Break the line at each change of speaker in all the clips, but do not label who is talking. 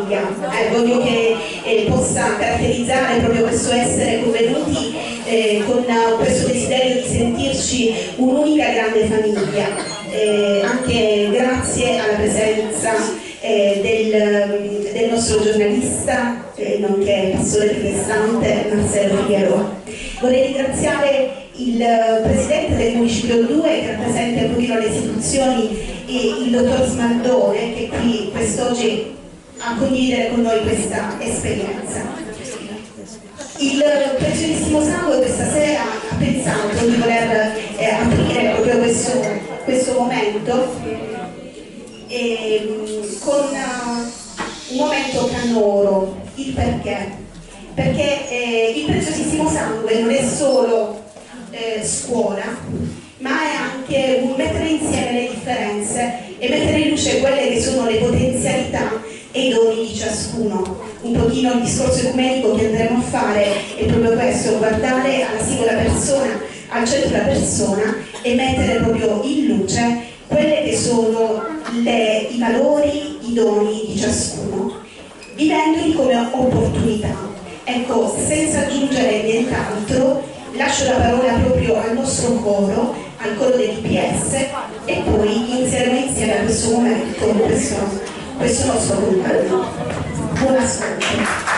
famiglia. Voglio che possa caratterizzare proprio questo essere convenuti con questo desiderio di sentirci un'unica grande famiglia, anche grazie alla presenza del nostro giornalista, nonché pastore protestante Marcello Figueroa. Vorrei ringraziare il presidente del Municipio 2 che rappresenta un pochino le istituzioni e il dottor Smaldone che è qui quest'oggi a condividere con noi questa esperienza. Il preziosissimo Sangue questa sera ha pensato di voler aprire proprio questo momento con un momento canoro. Il perché? Perché il preziosissimo Sangue non è solo scuola, ma è anche un mettere insieme le differenze e mettere in luce quelle che sono le potenzialità e i doni di ciascuno. Un pochino il discorso ecumenico che andremo a fare è proprio questo, guardare alla singola persona, al centro della persona e mettere proprio in luce quelle che sono i valori, i doni di ciascuno, vivendoli come opportunità. Ecco, senza aggiungere nient'altro, lascio la parola proprio al nostro coro, al coro dell'IPS, e poi inizieremo insieme a questo momento, questo nostro compagno. Buon ascolto.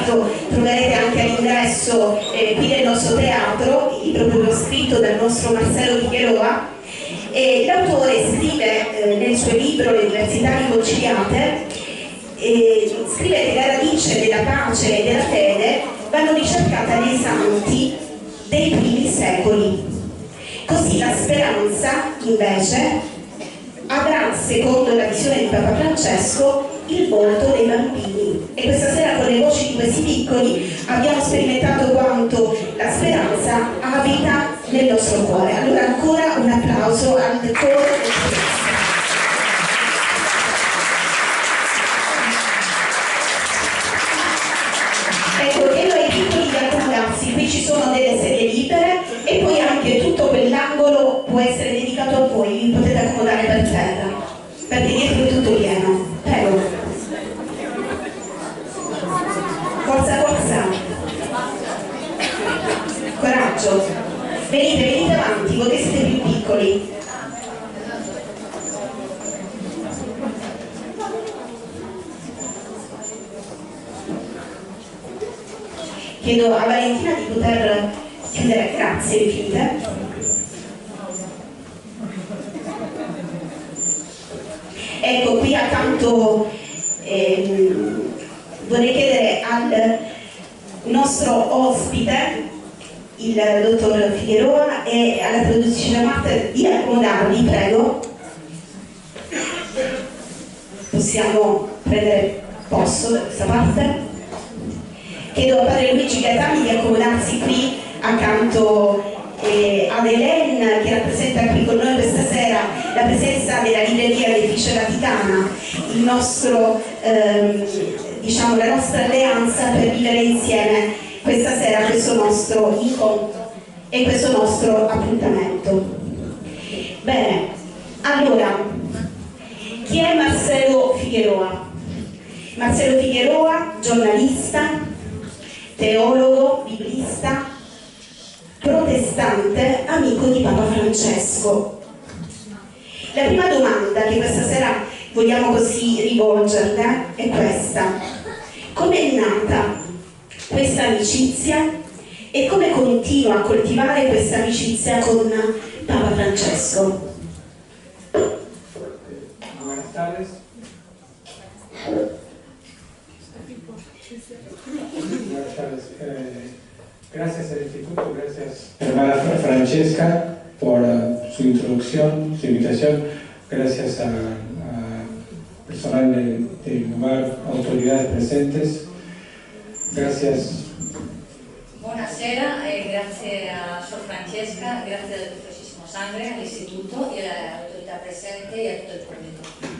l'altro troverete anche all'ingresso qui del nostro teatro, il proprio scritto dal nostro Marcello Figueroa. L'autore scrive nel suo libro Le diversità riconciliate, scrive che la radice della pace e della fede vanno ricercata nei santi dei primi secoli. Così la speranza, invece, avrà, secondo la visione di Papa Francesco, il volto dei bambini. E questa sera, con le voci di questi piccoli, abbiamo sperimentato quanto la speranza abita nel nostro cuore. Allora ancora un applauso al coro del Speranza. Ecco, chiedo ai piccoli di accomodarsi, qui ci sono delle sedie libere e poi anche tutto quell'angolo può essere dedicato a voi, vi potete accomodare per terra, perché dietro è tutto pieno. Prego. Forza, forza. Coraggio. Venite avanti, voi che siete più piccoli. Chiedo a Valentina di poter chiudere, grazie infinite. Ecco, qui accanto vorrei chiedere al nostro ospite, il dottor Figueroa, e alla produzione Marta di accomodarvi, prego. Possiamo prendere posto da questa parte. Chiedo a padre Luigi Gaetani di accomodarsi qui accanto ad Hélène, che rappresenta qui con noi questa sera la presenza della libreria Editrice Vaticana, il nostro, diciamo, la nostra alleanza per vivere insieme questa sera questo nostro incontro e questo nostro appuntamento. Bene, allora, chi è Marcello Figueroa? Marcello Figueroa, giornalista, teologo, biblista, protestante, amico di Papa Francesco. La prima domanda che questa sera vogliamo così rivolgerle è questa: come è nata questa amicizia e come continua a coltivare questa amicizia con Papa Francesco?
Buenas tardes. Buenas tardes. Gracias al Instituto, gracias hermana Francesca por su introducción, su invitación. Gracias a personal del lugar, autoridades presentes. Gracias.
Buonasera, grazie a Sor Francesca, grazie al Precisissimo Sangre, all'Istituto e all'autorità presente e a tutto il pubblico.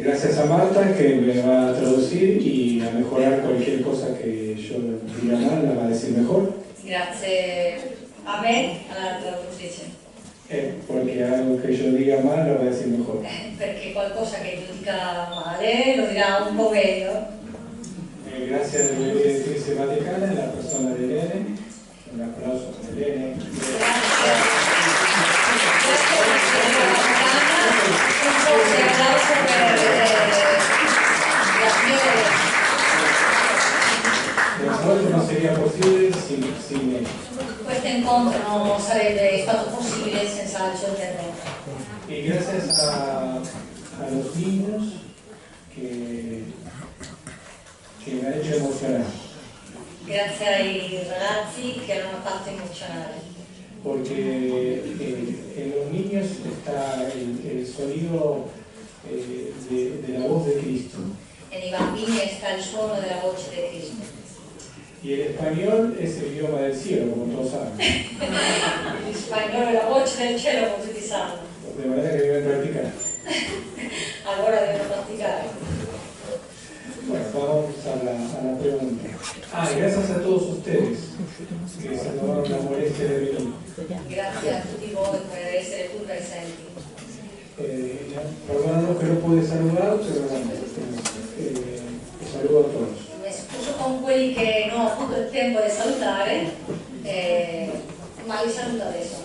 Gracias a Marta, que me va a traducir y a mejorar cualquier cosa que yo diga mal, la va a decir mejor.
Grazie a me, alla traduttrice.
Porque algo que yo diga mal, lo va a decir mejor.
Perché qualcosa che io dica male lo dirà un po' meglio.
Gracias a la Editrice Vaticana, en la persona de Hélène. Un aplauso a Hélène.
Grazie a un forte applauso per la mia.
Esto no sería posible sin ellos.
Questo incontro non sarebbe stato possibile senza il suo intervento.
Y gracias a los niños que me han hecho emocionar.
Grazie ai ragazzi che hanno fatto emozionare.
Porque en los niños está el sonido de la voz de Cristo.
E nei bambini sta il suono della voce di Cristo.
Y el español es el idioma del cielo, como todos saben.
Il spagnolo è la voce del cielo, come tutti sanno.
De manera que deben practicar.
Allora devono praticare.
Bueno, vamos a la pregunta. Gracias a todos ustedes que se tomaron la molestia de venir.
Grazie a tutti voi per essere qui presenti.
Perdónanos que no pude saludar, pero bueno, saludo a todos.
Mi scuso con quelli che non ho avuto il tempo di salutare, ma li saluto adesso.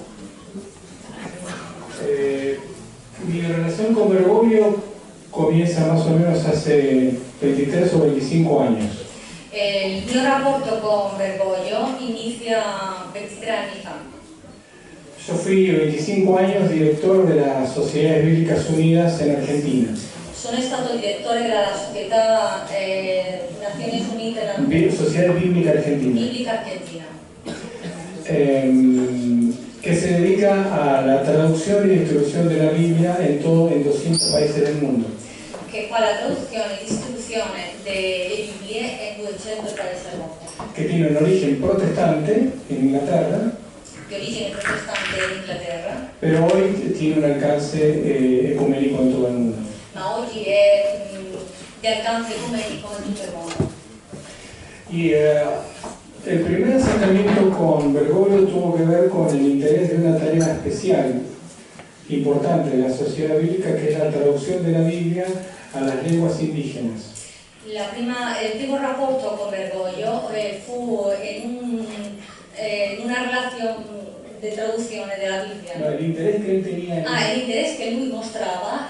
Mi relación con Bergoglio comienza más o menos hace 23 o 25 años.
Il mio rapporto con Bergoglio inizia 23 anni fa.
Yo fui 25 años director de las Sociedades Bíblicas Unidas en Argentina.
Sono stato direttore della Società Nazioni Unite
Sociedad Bíblica Argentina.
Biblica Argentina,
Que se dedica a la traducción y distribución de la Biblia en 200 países del mundo.
che fa la traduzione e distribuzione delle Bibbie in 200 paesi del mondo,
Que tiene un origen protestante en Inglaterra,
di origine protestante in Inghilterra,
pero hoy tiene un alcance ecuménico en todo el mundo.
ma oggi è di alcance ecumenico in tutto il mondo.
Y el primer acercamiento con Bergoglio tuvo que ver con el interés de una tarea especial, importante de la sociedad bíblica, que es la traducción de la Biblia a las lenguas indígenas.
Il primo rapporto con Bergoglio fu in una relazione di traduzione della Bibbia.
No, el interés que él tenía
El interesse che lui mostrava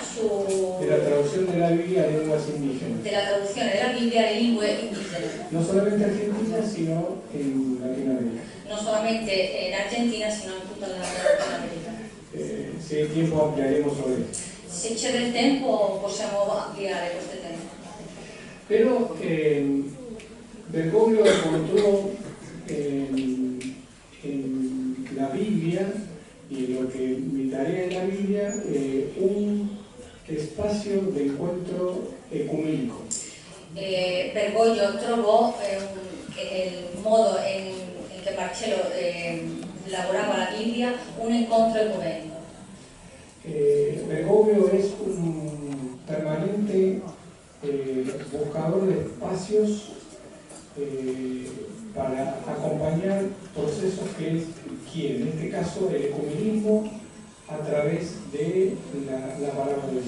de la traducción de la Biblia a lenguas indígenas.
della traduzione della Bibbia alle lingue indigene,
No solamente Argentina, sino en Latinoamérica.
non solamente in Argentina, sino in tutta la Latinoamerica.
Si hay tiempo ampliaremos sobre esto.
Se c'è del tempo possiamo ampliare questo tema.
Pero Bergoglio encontró en la Biblia y en lo que mi tarea en la Biblia un espacio de encuentro ecuménico.
Bergoglio trovò il modo in che Marcello lavorava la Bibbia un incontro ecumenico.
Bergoglio es un permanente buscador de espacios para acompañar procesos que él quiere, en este caso el ecumenismo a través de la palabra de Dios.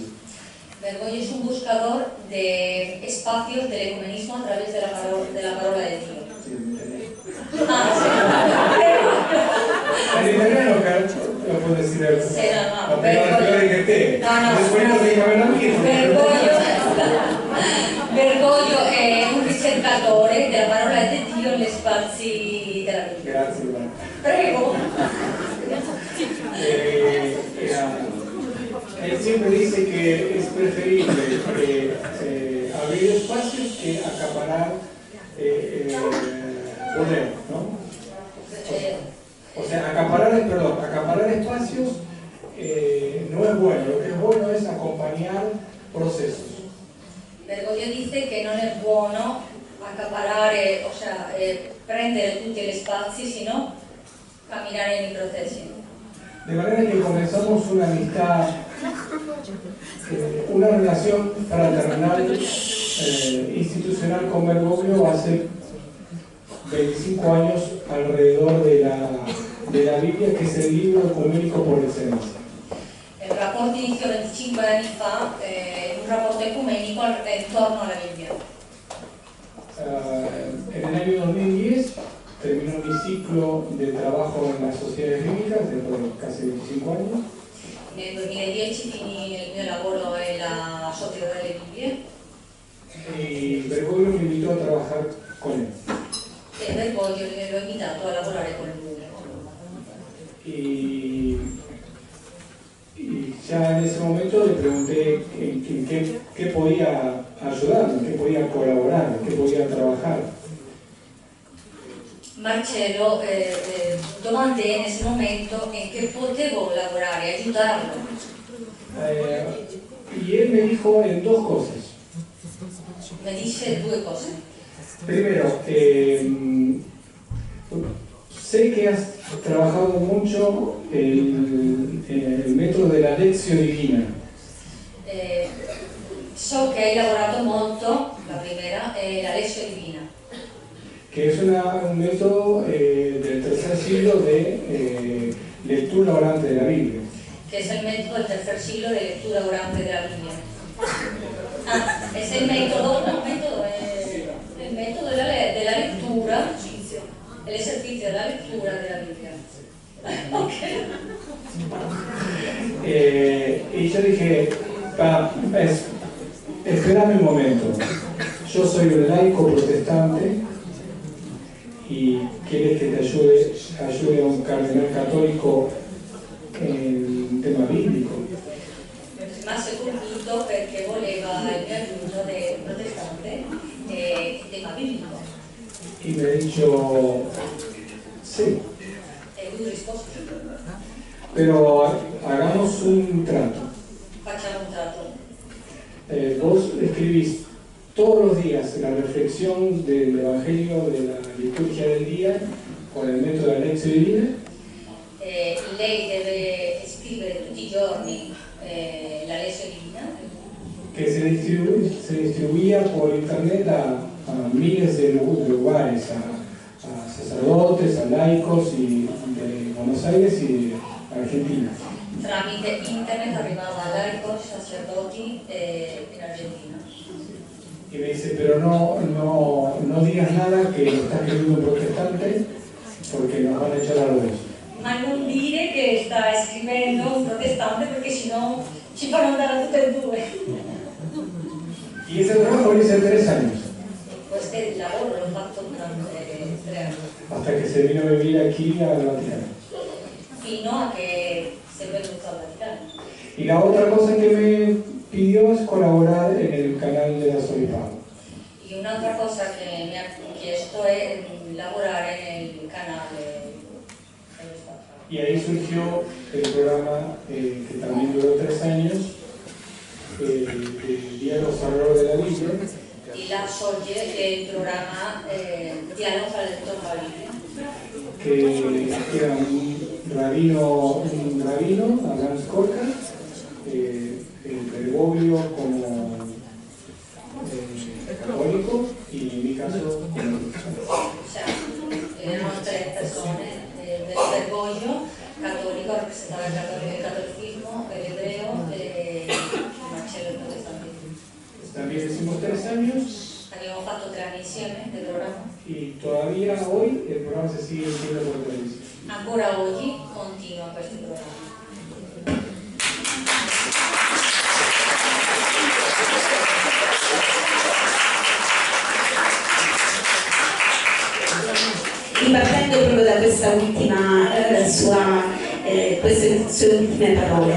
Bergoglio es un buscador de espacios del ecumenismo a través de la palabra de Dios.
En italiano lo puedo decir él.
Sí, no, Bergoglio è un ricercatore della parola di Dio negli spazi della Bibbia.
Grazie.
Prego.
Él siempre dice que es preferible abrir espacios que acaparar poder, ¿no? O sea, acaparar espacios no es bueno, lo que es bueno es acompañar procesos.
Bergoglio dice che non è buono accaparare, prendere tutti gli spazi, sino camminare nei processi.
De manera que comenzamos una amistad, una relación fraternal institucional con Bergoglio hace 25 años alrededor de la Biblia, que es el libro ecumenico por excelencia.
Il rapporto iniziò 25 anni fa, un rapporto ecumenico intorno alla Bibbia.
En el año 2010 terminó mi ciclo de trabajo en las sociedades bíblicas, después de casi 25 años.
Nel 2010 finì il mio lavoro nella Società delle Bibbie.
Y Bergoglio me invitó a trabajar con él.
E Bergoglio l'ho invitato a lavorare con lui.
Y ya en ese momento le pregunté en qué podía ayudar, en qué podía colaborar, en qué podía trabajar.
Marcello domandé in ese momento in che potevo lavorare, aiutarlo.
Y él me dijo en dos cosas.
Mi disse due cose.
Primero, sé que has trabajado mucho el método de la lección divina.
So che hai lavorato molto, la primera, la lezione divina.
Que es un método del tercer siglo de lectura orante de la Biblia.
Che è il metodo del tercer siglo di lettura orante della Bibbia. Es el método, el método de la lectura, el ejercicio de la lectura de la Biblia. Okay.
Y yo dije, espérame un momento, yo soy un laico protestante cardenal católico en tema bíblico.
Rimase colpito perché voleva il mio aiuto del protestante tema biblico.
Y me ha dicho, sí,
E lui risposto,
pero hagamos un trato.
facciamo un tratto.
Vos escribís todos los días la reflexión del Evangelio de la liturgia del día con el método de Lectio Divina.
Lei deve scrivere tutti i giorni la lezione divina,
Que se distribuía por internet a miles de lugares, a sacerdotes, a laicos y de Buenos Aires y de Argentina.
tramite internet arrivava a laicos, sacerdoti in Argentina.
Y me dice, pero no digas nada que lo está escribiendo un protestante porque nos van a echar a los dos.
Ma non dire che sta scrivendo un protestante perché sennò ci fanno andare a tutte e due.
Y ese trabajo lo hice 3 años,
Questo lavoro l'ho fatto durante 3 anni,
hasta que se vino a vivir aquí al Vaticano.
fino a che si è venuto al Vaticano.
Y la otra cosa que me pidió es colaborar en el canal del arzobispado.
E un'altra cosa che mi ha chiesto è lavorare nel canale dello Stato.
Y ahí surgió el programa que también duró 3 años, el Diálogo alrededor de la Biblia,
E là sorge il programma Dialogo fra le Biblia,
que era un rabino, Abraham Skorka, el Bergoglio como católico y en mi caso como protestante.
cioè erano 3 persone del Bergoglio, cattolico, rappresentava il cattolicismo, l'ebreo e Marcello il protestantismo.
También hicimos 3 años
Abbiamo fatto 3 anni insieme del programma.
y todavía hoy el programa se sigue haciendo por televisión.
Ancora oggi continua questo programma.
Ripartendo proprio da questa ultima queste sue ultime parole.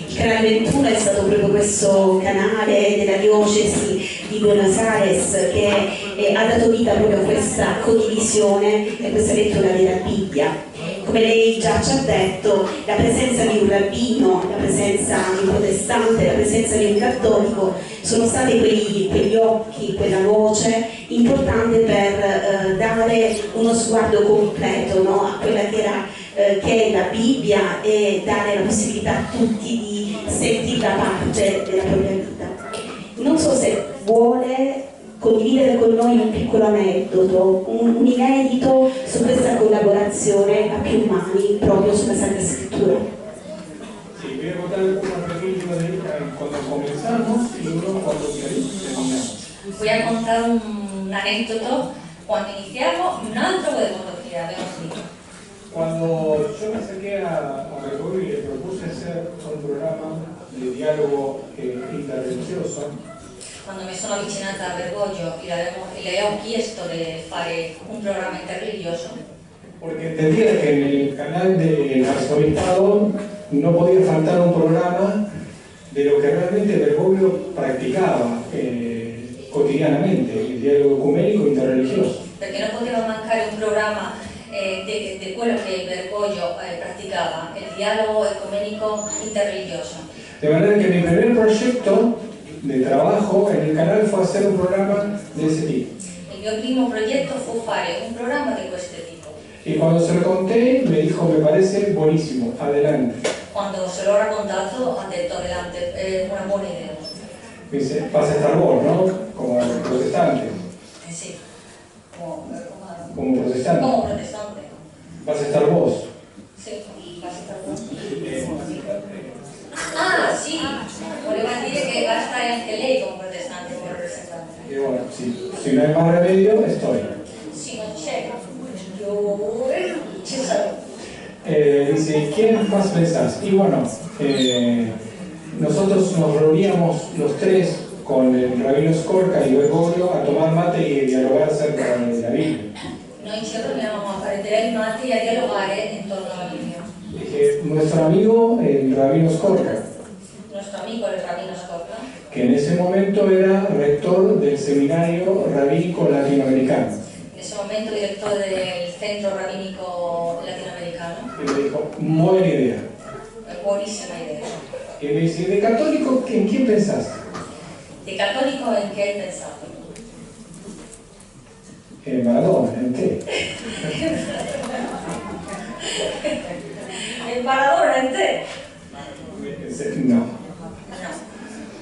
Il canale 21 è stato proprio questo canale della diocesi di Buenos Aires che ha dato vita proprio a questa condivisione e questa lettura della Bibbia. Come lei già ci ha detto, la presenza di un rabbino, la presenza di un protestante, la presenza di un cattolico sono stati quegli occhi, quella voce importante per dare uno sguardo completo, no, a quella che è la Bibbia e dare la possibilità a tutti di sentirla parte della propria vita. Non so se vuole condividere con noi un piccolo aneddoto, un inedito su questa collaborazione a più mani proprio sulla Sacra Scrittura.
Sí, voy a contar una pequeña de cuando comenzamos y uno cuando terminamos.
Voy a contar un aneddoto quando iniziamo, un altro quando abbiamo finito.
Cuando yo me acerqué a Bergoglio y le propuse hacer un programa de diálogo interreligioso,
Quando mi sono avvicinata a Bergoglio e le ho chiesto di fare un programma interreligioso,
porque entendía que en el canal del arzobispado no podía faltar un programa de lo que realmente Bergoglio practicaba cotidianamente, el diálogo ecuménico interreligioso.
perché non poteva mancare un programma di quello che Bergoglio praticava, il dialogo ecumenico interreligioso.
De manera que mi primer proyecto de trabajo en el canal fue hacer un programa de ese tipo.
Il mio primo progetto fu fare un programma di questo tipo.
Y cuando se lo conté, me dijo, me parece buenísimo, adelante.
Quando se l'ho raccontato ha detto adelante, è una buona idea.
Me dice, vas a estar vos, ¿no? Como protestante.
Sì, come
Protestante.
protestante.
Vas a estar vos.
Sì, basta. Ah, sì, voleva dire che va a stare anche lei come protestante, come rappresentante.
Y bueno, si no hay más remedio, estoy.
Sì, non c'è. Io ci sarò.
Dice, ¿quién más pensás? Y bueno, nosotros nos reuníamos los tres con el rabino Skorka y Bergoglio a tomar mate y dialogar acerca de la Biblia.
Noi ci riuniamo a fare mettere le mani e a dialogare intorno alla Bibbia.
Dije, nuestro amigo, el rabino Skorka,
Nuestro amigo el rabino Skorka,
que en ese momento era rector del seminario rabínico latinoamericano.
en ese momento direttore del centro rabinico latinoamericano,
Y me dijo, buena idea.
buonissima idea.
Y me dice, ¿de católico en quién pensaste?
Di cattolico in che hai pensato?
En Maradona, en te.
Il Maradona in te?
Dice, no.
No,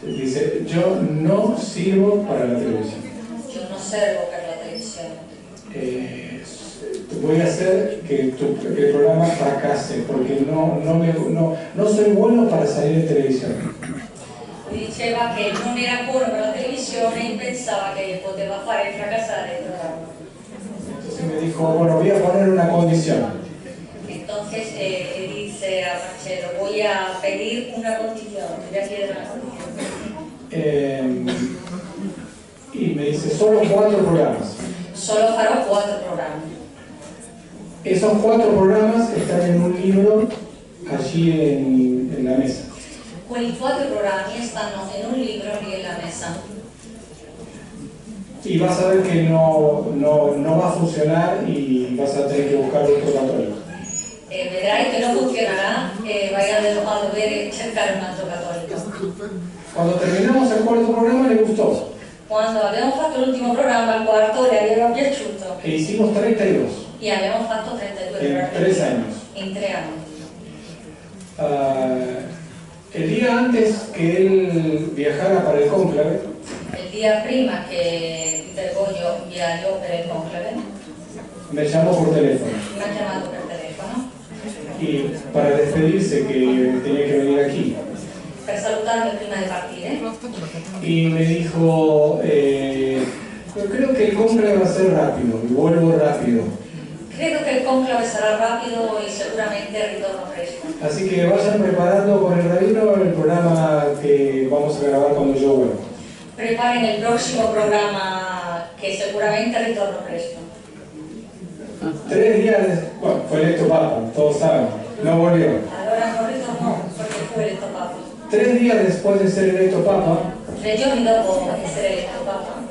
Dice, yo no sirvo para la televisión.
io non servo per la televisione.
Voy a hacer que el programa fracase porque no soy bueno para salir en televisión.
Mi diceva che non era buono per la televisione e pensava che poteva fare fracassare il programma.
Entonces me dijo, bueno, voy a poner una condición.
Entonces le dice a Marcelo, voy a pedir una condición, te voy a pedir una condición.
Y me dice, solo 4 programas.
Solo farò 4 programmi.
Esos 4 programas están en un libro allí en la mesa.
Quei 4 programmi stanno in un libro lì nella mesa.
Y vas a ver que no va a funcionar y vas a tener que buscar otro católico.
Vedrai che non funzionerà e vai a dover cercare un altro cattolico.
Cuando terminamos el 4º programa le gustó.
Quando abbiamo fatto l'ultimo programma, il quarto, le aveva piaciuto
E hicimos 32
e abbiamo fatto 32
en
programmi
3 años.
in 3 anni.
El día antes que él viajara para el cónclave,
Il dia prima che Peter Boglio viaggiò per il conclave,
me llamó por teléfono
mi ha chiamato per telefono
y para despedirse que tenía que venir aquí.
per salutarmi prima di partire
Y me dijo, creo que el cónclave va a ser rápido y vuelvo rápido.
credo che il conclave sarà rapido e sicuramente ritorno presto.
Así que vayan preparando con el rabino el programa que vamos a grabar cuando yo vuelva.
Preparen il prossimo programma che sicuramente ritorno presto.
3 días bueno, fue electo Papa, todos saben, no volvió.
Allora non ritornò perché fu eletto Papa.
3 días después de ser electo Papa,
3 giorni dopo essere eletto Papa,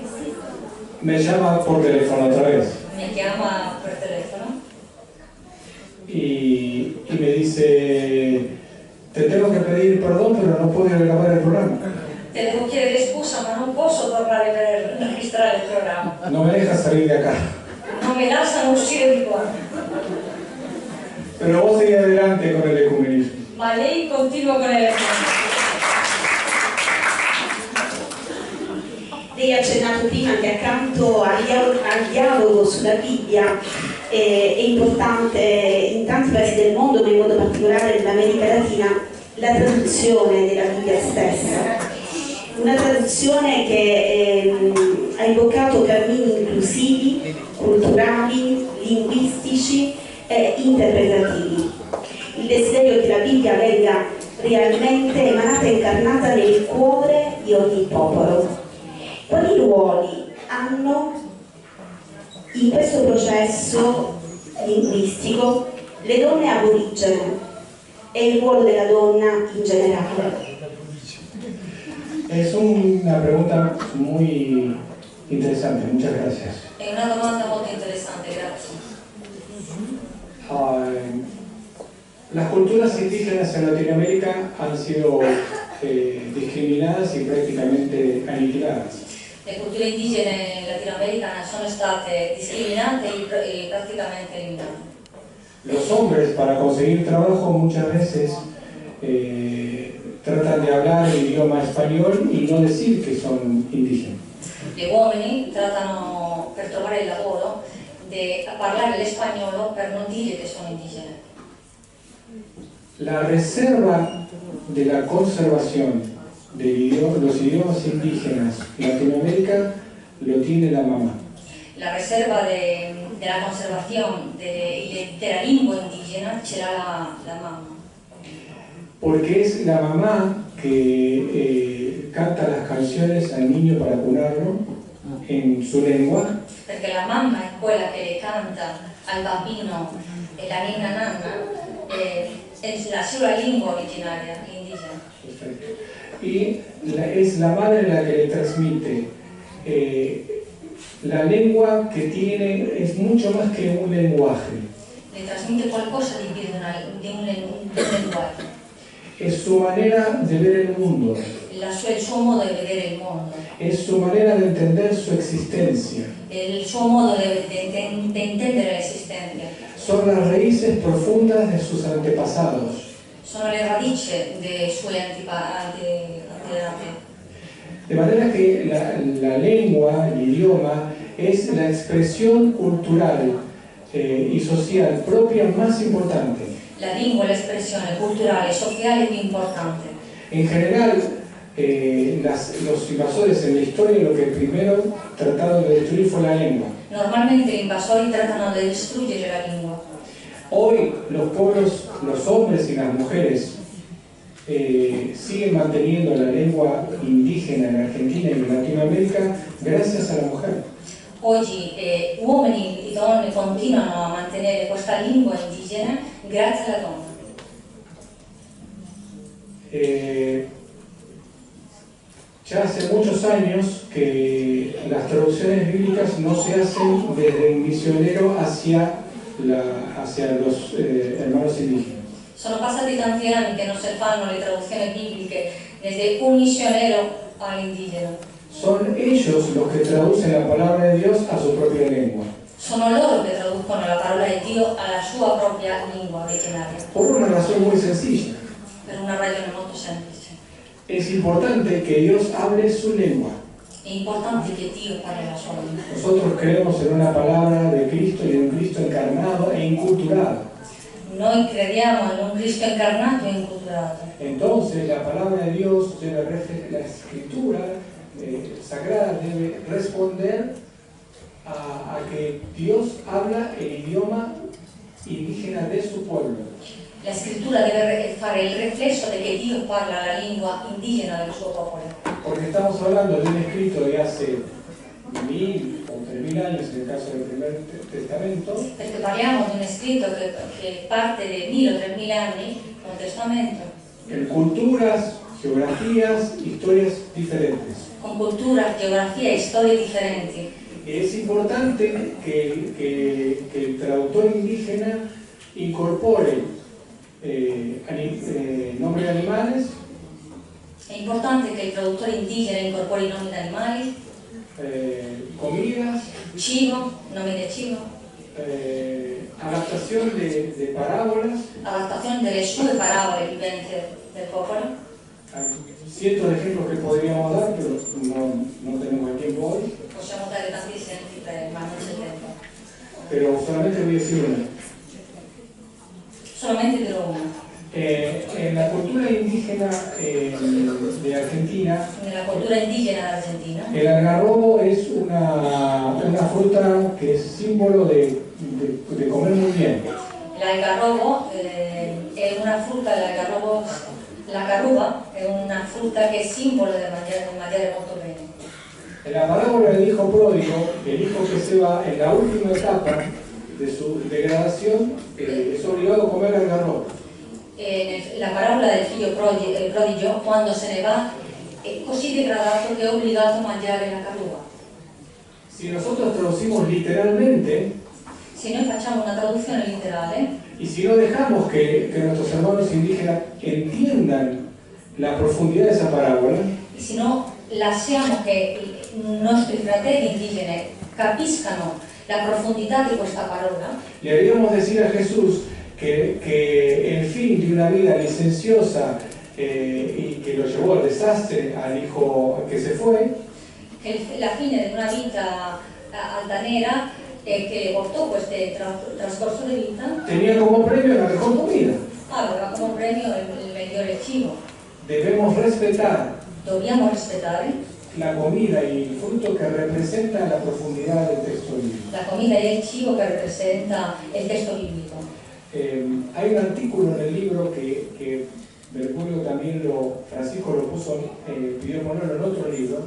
me llama por teléfono otra vez
mi chiama per telefono
y me dice, te tengo que pedir perdón, pero no puedo grabar el programa.
Te devo chiedere scusa, ma non posso tornare per registrare il programma.
No me dejas salir de acá.
Non mi lasciano uscire di qua.
Pero vos seguís adelante con el ecumenismo.
Ma lei continua con le
Lei ha accennato prima che accanto al dialogo sulla Bibbia è importante in tanti paesi del mondo, ma in modo particolare nell'America Latina, la traduzione della Bibbia stessa. Una traduzione che ha invocato cammini inclusivi, culturali, linguistici e interpretativi. Il desiderio che la Bibbia venga realmente emanata e incarnata nel cuore di ogni popolo. Quali ruoli hanno in questo processo linguistico le donne aborigene e il ruolo della donna in generale?
Es una pregunta muy interesante, muchas gracias.
È una domanda molto interessante, grazie.
Las culturas indígenas en Latinoamérica han sido discriminadas y prácticamente aniquiladas.
Le culture indigene latinoamericane sono state discriminate e praticamente eliminate.
Los hombres, para conseguir trabajo, muchas veces tratan de hablar el idioma español y no decir que son indígenas.
Gli uomini trattano, per trovare il lavoro, di parlare l'espagnolo per non dire che sono indigene.
La reserva de la conservación de los idiomas indígenas en Latinoamérica lo tiene la mamá.
La riserva della conservazione della lingua indigena ce l'ha la mamma.
Porque es la mamá que canta las canciones al niño para cunarlo en su lengua
perché la mamma è quella che le canta al bambino e la ninna nanna è la sua lingua originaria, indigena.
Perfecto. Y es la madre la que le transmite. La lengua que tiene es mucho más que un lenguaje.
Le trasmette qualcosa di più di un linguaggio.
Es su manera de ver el mundo.
Il suo modo di vedere il mondo.
Es su manera de entender su existencia.
Il suo modo di intendere l'esistenza.
Son las raíces profundas de sus antepasados.
Sono le radici dei suoi antenati.
De manera que la lengua, el idioma, es la expresión cultural y social propia más importante.
La lingua è l'espressione culturale e sociale più importante.
En general, los invasores en la historia lo que primero trataron de destruir fue la lengua.
Normalmente gli invasori trattano di distruggere la lingua.
Hoy los pueblos, los hombres y las mujeres siguen manteniendo la lengua indígena en Argentina y en Latinoamérica gracias a la mujer.
Oggi uomini e donne continuano a mantenere questa lingua indigena grazie alla donna.
Ya hace muchos años que las traducciones bíblicas no se hacen desde un misionero hacia los hermanos indígenas.
Sono passati tanti anni che non si fanno le traduzioni bibliche desde un misionero all'indigeno.
Son ellos los que traducen la palabra de Dios a su propia lengua.
Sono loro che traducono la parola di Dio alla sua propria lingua originaria.
Por una razón muy sencilla.
Per una ragione molto semplice.
Es importante que Dios hable su lengua.
È importante che Dio parli la sua lingua.
Nosotros creemos en una palabra de Cristo y en un Cristo encarnado e inculturado.
Noi crediamo in un Cristo incarnato e inculturato.
Entonces la palabra de Dios, la escritura sagrada debe responder a que Dios habla el idioma indígena de su pueblo.
La scrittura deve fare il riflesso di che Dio parla la lingua indigena del suo popolo.
Porque estamos hablando de un escrito de hace 1000 o 3000 años en el caso del primer testamento.
Perché parliamo di un scritto che parte di 1000 o 3000 anni, un testamento.
En culturas, geografías, historias diferentes.
Con cultura, geografia e storie differenti.
Es importante que el traductor indígena incorpore nombres de animales.
È importante che il traduttore indigeno incorpori i nomi di animali,
comidas,
cibo, nomi del cibo,
adaptación de parábolas,
adattazione delle sue parabole viventi del popolo.
Hay cientos de ejemplos que podríamos dar, pero no tenemos el tiempo hoy.
Possiamo dare tanti esempi, ma non c'è tempo.
Pero solamente voy a decir una.
Solamente dirò una.
En la cultura indígena de Argentina,
Nella cultura indigena d'Argentina,
el algarrobo es una fruta que es símbolo de comer muy bien.
l'algarrobo è una frutta, la caruba è una frutta che è simbolo di mangiare molto bene.
En la parábola del hijo pródigo, el hijo que se va en la última etapa de su degradación es obligado a comer algarrobo.
La parabola del figlio prodigio, quando se ne va, è così degradato che è obbligato a mangiare la caruba.
Si nosotros traducimos literalmente,
Se noi facciamo una traduzione letterale
y si no dejamos que nuestros hermanos indígenas entiendan la profundidad de esa parábola,
e se no lasciamo che i nostri fratelli indigeni capiscano la profondità di questa parola,
le haríamos decir a Jesús que el fin de una vida licenciosa y que lo llevó al desastre al hijo que se fue,
che la fine di una vita altanera che le portò questo trascorso di vita
tenía como premio la mejor comida.
aveva come premio il migliore cibo.
Debemos respetar
Dobbiamo rispettare
la comida y el fruto que representa la profundidad del texto bíblico.
la comida e il cibo che rappresenta il testo biblico.
Hay un artículo en el libro que Bergoglio también Francisco lo pidió ponerlo en otro libro.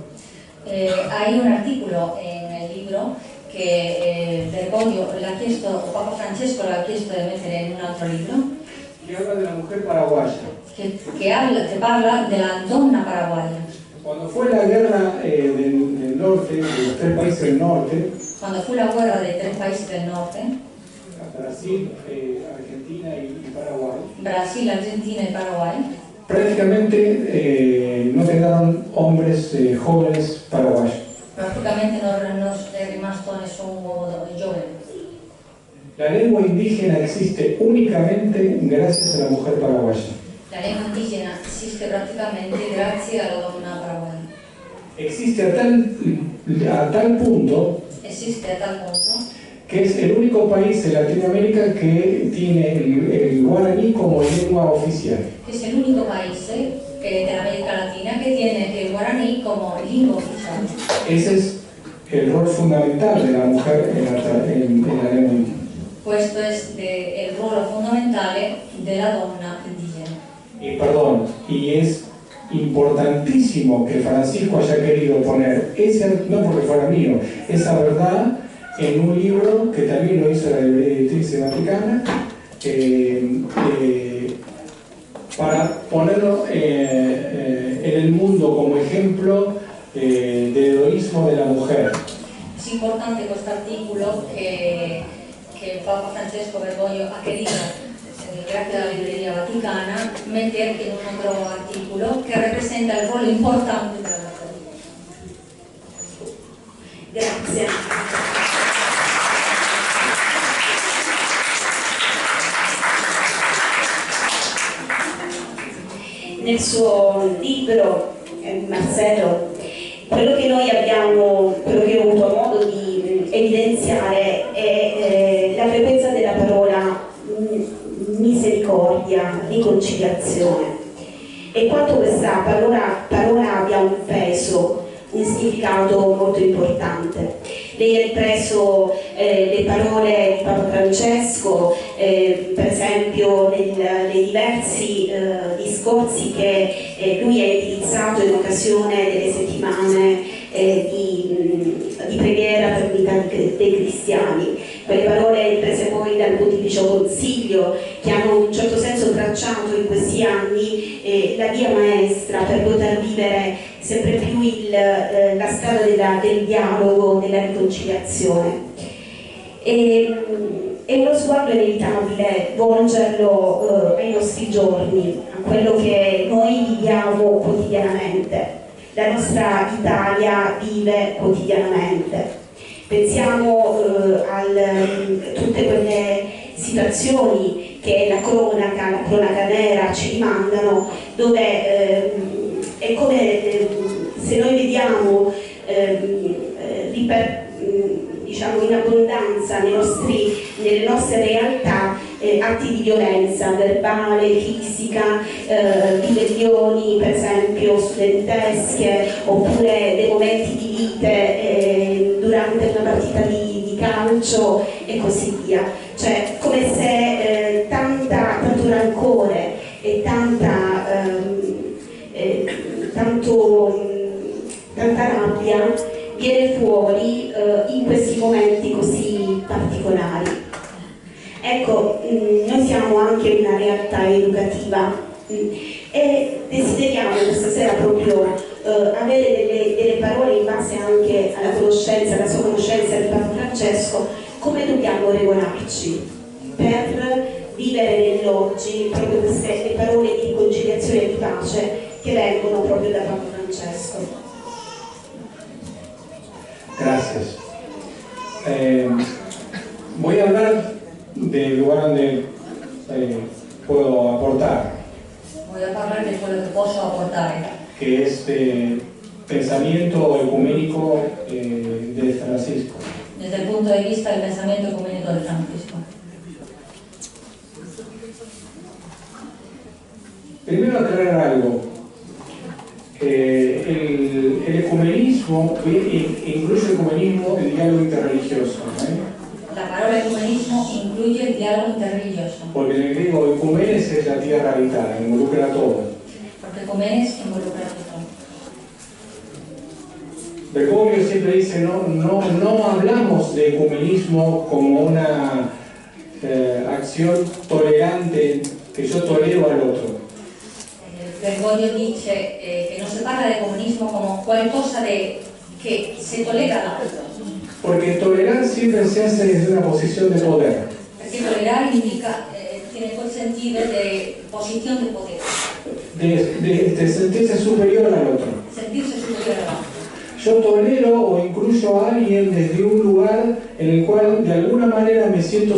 Hay un artículo en el libro che Bergoglio l'ha chiesto, o Papa Francesco l'ha chiesto di mettere in un altro libro,
que habla de la mujer paraguaya.
che parla della donna paraguaya.
Cuando fue la guerra del norte, de los tres países del norte,
Quando fu la guerra dei tre paesi del nord,
Brasil, Argentina y Paraguay,
Brasile, Argentina e Paraguay,
prácticamente no quedaron hombres jóvenes paraguayos.
praticamente non è rimasto nessun uomo giovane.
La lengua indígena existe únicamente gracias a la mujer paraguaya.
La lingua indigena esiste praticamente grazie alla donna paraguaya.
Existe a tal punto
Esiste a tal punto
que es el único país en Latinoamérica que tiene el guaraní como lengua oficial.
che sia l'unico paese dell'America Latina che tiene il guaraní come lingua ufficiale.
Ese es el rol fundamental de la mujer en la lengua indígena.
Questo è il ruolo fondamentale della donna indigena.
Y perdón, y es importantísimo que Francisco haya querido poner, no porque fuera mío, esa verdad en un libro que también lo hizo la Librería Vaticana, para ponerlo en el mundo como ejemplo del heroísmo de la mujer.
È importante questo articolo che il Papa Francesco Bergoglio ha querido, grazie alla Libreria Vaticana, mettere in un altro articolo che rappresenta il ruolo importante della donna.
Grazie. Nel suo libro, Marcello, quello che ho avuto modo di evidenziare è la frequenza della parola misericordia, riconciliazione, e quanto questa parola abbia un peso, un significato molto importante. Lei ha ripreso le parole di Papa Francesco, per esempio nei diversi discorsi che lui ha utilizzato in occasione delle settimane di preghiera per l'unità dei cristiani. Quelle parole riprese poi dal Pontificio Consiglio, che hanno in un certo senso tracciato in questi anni la via maestra per poter vivere sempre più la strada del dialogo, della riconciliazione. È uno sguardo inevitabile volgerlo ai nostri giorni, a quello che noi viviamo quotidianamente, la nostra Italia vive quotidianamente. Pensiamo a tutte quelle situazioni che la cronaca nera ci rimandano, dove è come se noi vediamo diciamo in abbondanza nelle nostre realtà atti di violenza verbale, fisica, ribellioni per esempio studentesche, oppure dei momenti di lite durante una partita di calcio e così via. Cioè come se tanto rancore e tanta rabbia viene fuori in questi momenti così particolari. Ecco, noi siamo anche una realtà educativa e desideriamo questa sera proprio avere delle parole in base anche alla conoscenza, alla sua conoscenza di Papa Francesco, come dobbiamo regolarci per vivere nell'oggi proprio queste parole di riconciliazione e di pace che vengono proprio da Papa Francesco.
Gracias. Voy a hablar del lugar donde puedo aportar,
Voglio parlare di quello che posso apportare,
que es pensamiento ecuménico de Francisco.
desde il punto di vista del pensamento ecumenico di Francisco.
Primero aclarar algo. El ecumenismo incluye el ecumenismo, el diálogo interreligioso, ¿no?
La parola ecumenismo incluye il dialogo interreligioso,
Porque en el griego ecumenes es la tierra habitada, involucra a todo.
perché ecumenes involucra tutto.
Bergoglio siempre dice, no hablamos de ecumenismo como una acción tolerante, que yo tolero al otro.
Bergoglio dice che non si parla del comunismo come qualcosa che se tolera l'altro.
Porque tolerar siempre se hace desde una posición de poder.
Perché tolerare indica, tiene quel sentido di posizione di potere.
De sentirse superior al otro.
Sentirse superiore all'altro.
Yo tolero o incluyo a alguien desde un lugar en el cual de alguna manera me siento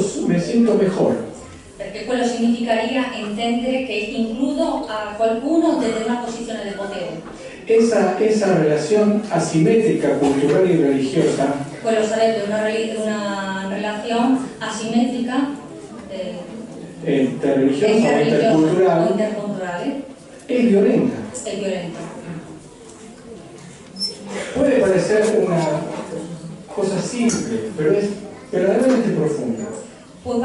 mejor.
Perché quello significaría intendere che includo a qualcuno desde una posizione di potere.
Esa relación asimétrica, cultural y religiosa,
Quello sarebbe una relazione asimmetrica
interreligiosa o
interculturale,
es violenta.
è violenta.
Puede parecer una cosa simple, pero es verdaderamente profunda.
Può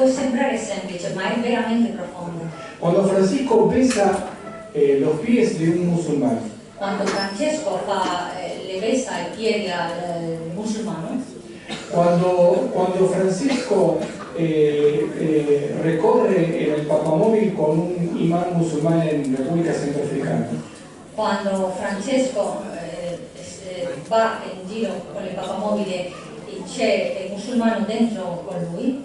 sembrare semplice, ma è veramente profonda.
Cuando Francisco besa los pies de un musulmán,
Quando Francesco le besa i piedi al musulmano,
cuando Francisco recorre en el papamóvil con un imán musulmán en República Centroafricana,
quando Francesco va in giro con il papamobile e c'è il musulmano dentro con lui,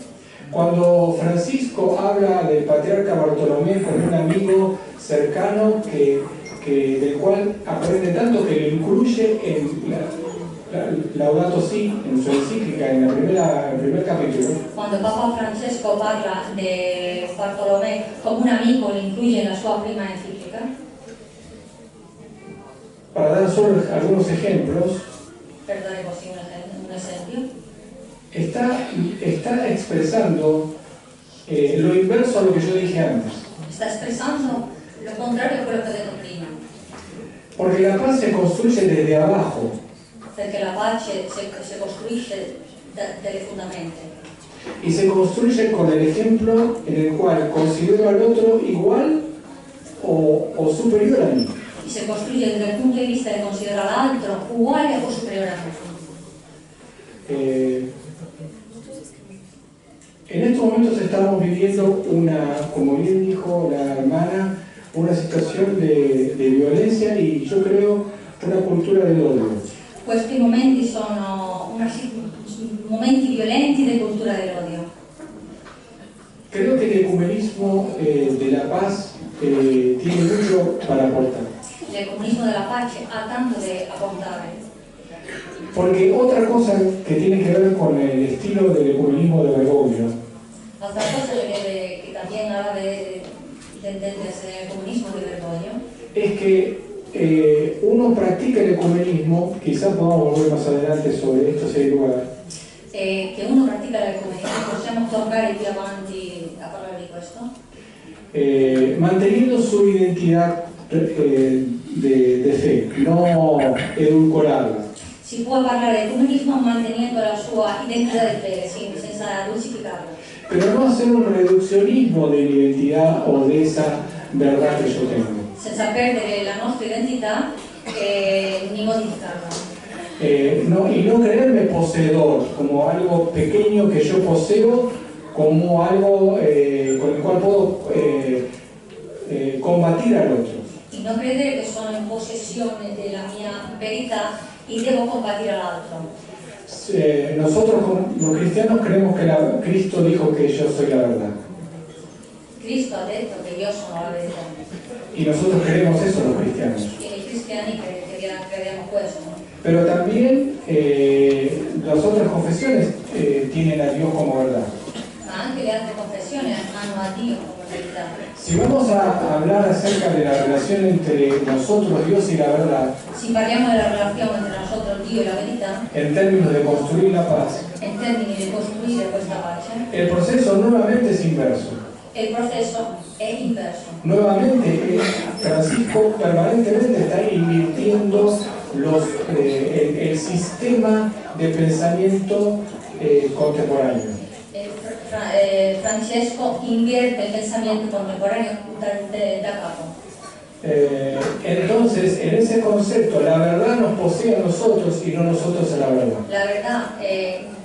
cuando Francisco habla del patriarca Bartolomé como un amigo cercano del cual aprende tanto que lo incluye en Laudato Si, en su encíclica, en el primer capítulo.
Quando Papa Francesco parla di Bartolomé come un amico, lo incluye en la sua prima encíclica.
Para dar solo algunos ejemplos,
Per dare così un esempio,
está expresando lo inverso a lo que yo dije antes.
sta espressando lo contrario a quello che ho detto prima,
Porque la paz se construye desde abajo.
perché la pace si costruisce dalle fondamenta.
Y se construye con el ejemplo en el cual considero al otro igual o superior a mí.
Y se costruye desde il punto di vista di considerare l'altro uguale o superiore a me.
En estos momentos estamos viviendo como bien dijo la hermana, una situación de violencia y yo creo una cultura del odio.
Questi momenti sono momenti violenti di cultura dell'odio.
Creo que el ecumenismo de la paz tiene mucho para aportar.
Il comunismo della pace ha tanto da apportare.
Porque otra cosa que tiene que ver con el estilo del ecumenismo de Bergoglio
Altra cosa che también habla de entenderse el comunismo de Bergoglio
es que uno practica el ecumenismo, quizás podamos volver más adelante sobre esto si hay lugar,
che uno pratica il comunismo, possiamo tornare più avanti a parlare di questo,
manteniendo su identidad de fe, no edulcorarla.
si può parlare del comunismo mantenendo la sua identità di fede, senza dulcificarla.
Pero no hacer un reduccionismo de mi identidad o de esa verdad que yo tengo.
Senza perdere la nostra identità ni modificarla.
Y no creerme poseedor, como algo pequeño que yo poseo, como algo con el cual puedo combatir al otro.
Y no credere che sono in possessione della mia verità e devo combattere l'altro.
Nosotros los cristianos creemos que Cristo dijo que yo soy la verdad.
Cristo ha detto che io sono la verità.
Y nosotros creemos eso los cristianos.
E i cristiani crediamo questo.
Pero también las otras confesiones tienen a Dios como verdad.
Ma anche le altre confessioni hanno a Dio come verità.
Si vamos a hablar acerca de la relación entre nosotros, Dios y la verdad,
Si parliamo della relazione tra nosotros, Dio e la verità,
en términos de construir la paz,
in termini di costruire questa pace,
el proceso nuevamente es inverso.
il processo è inverso.
Nuevamente, Francisco permanentemente está invirtiendo el sistema de pensamiento contemporáneo.
Francesco invierte il pensamento contemporaneo da capo.
Entonces, en ese concepto, la verdad nos posee a nosotros y no nosotros a la verdad.
La verdad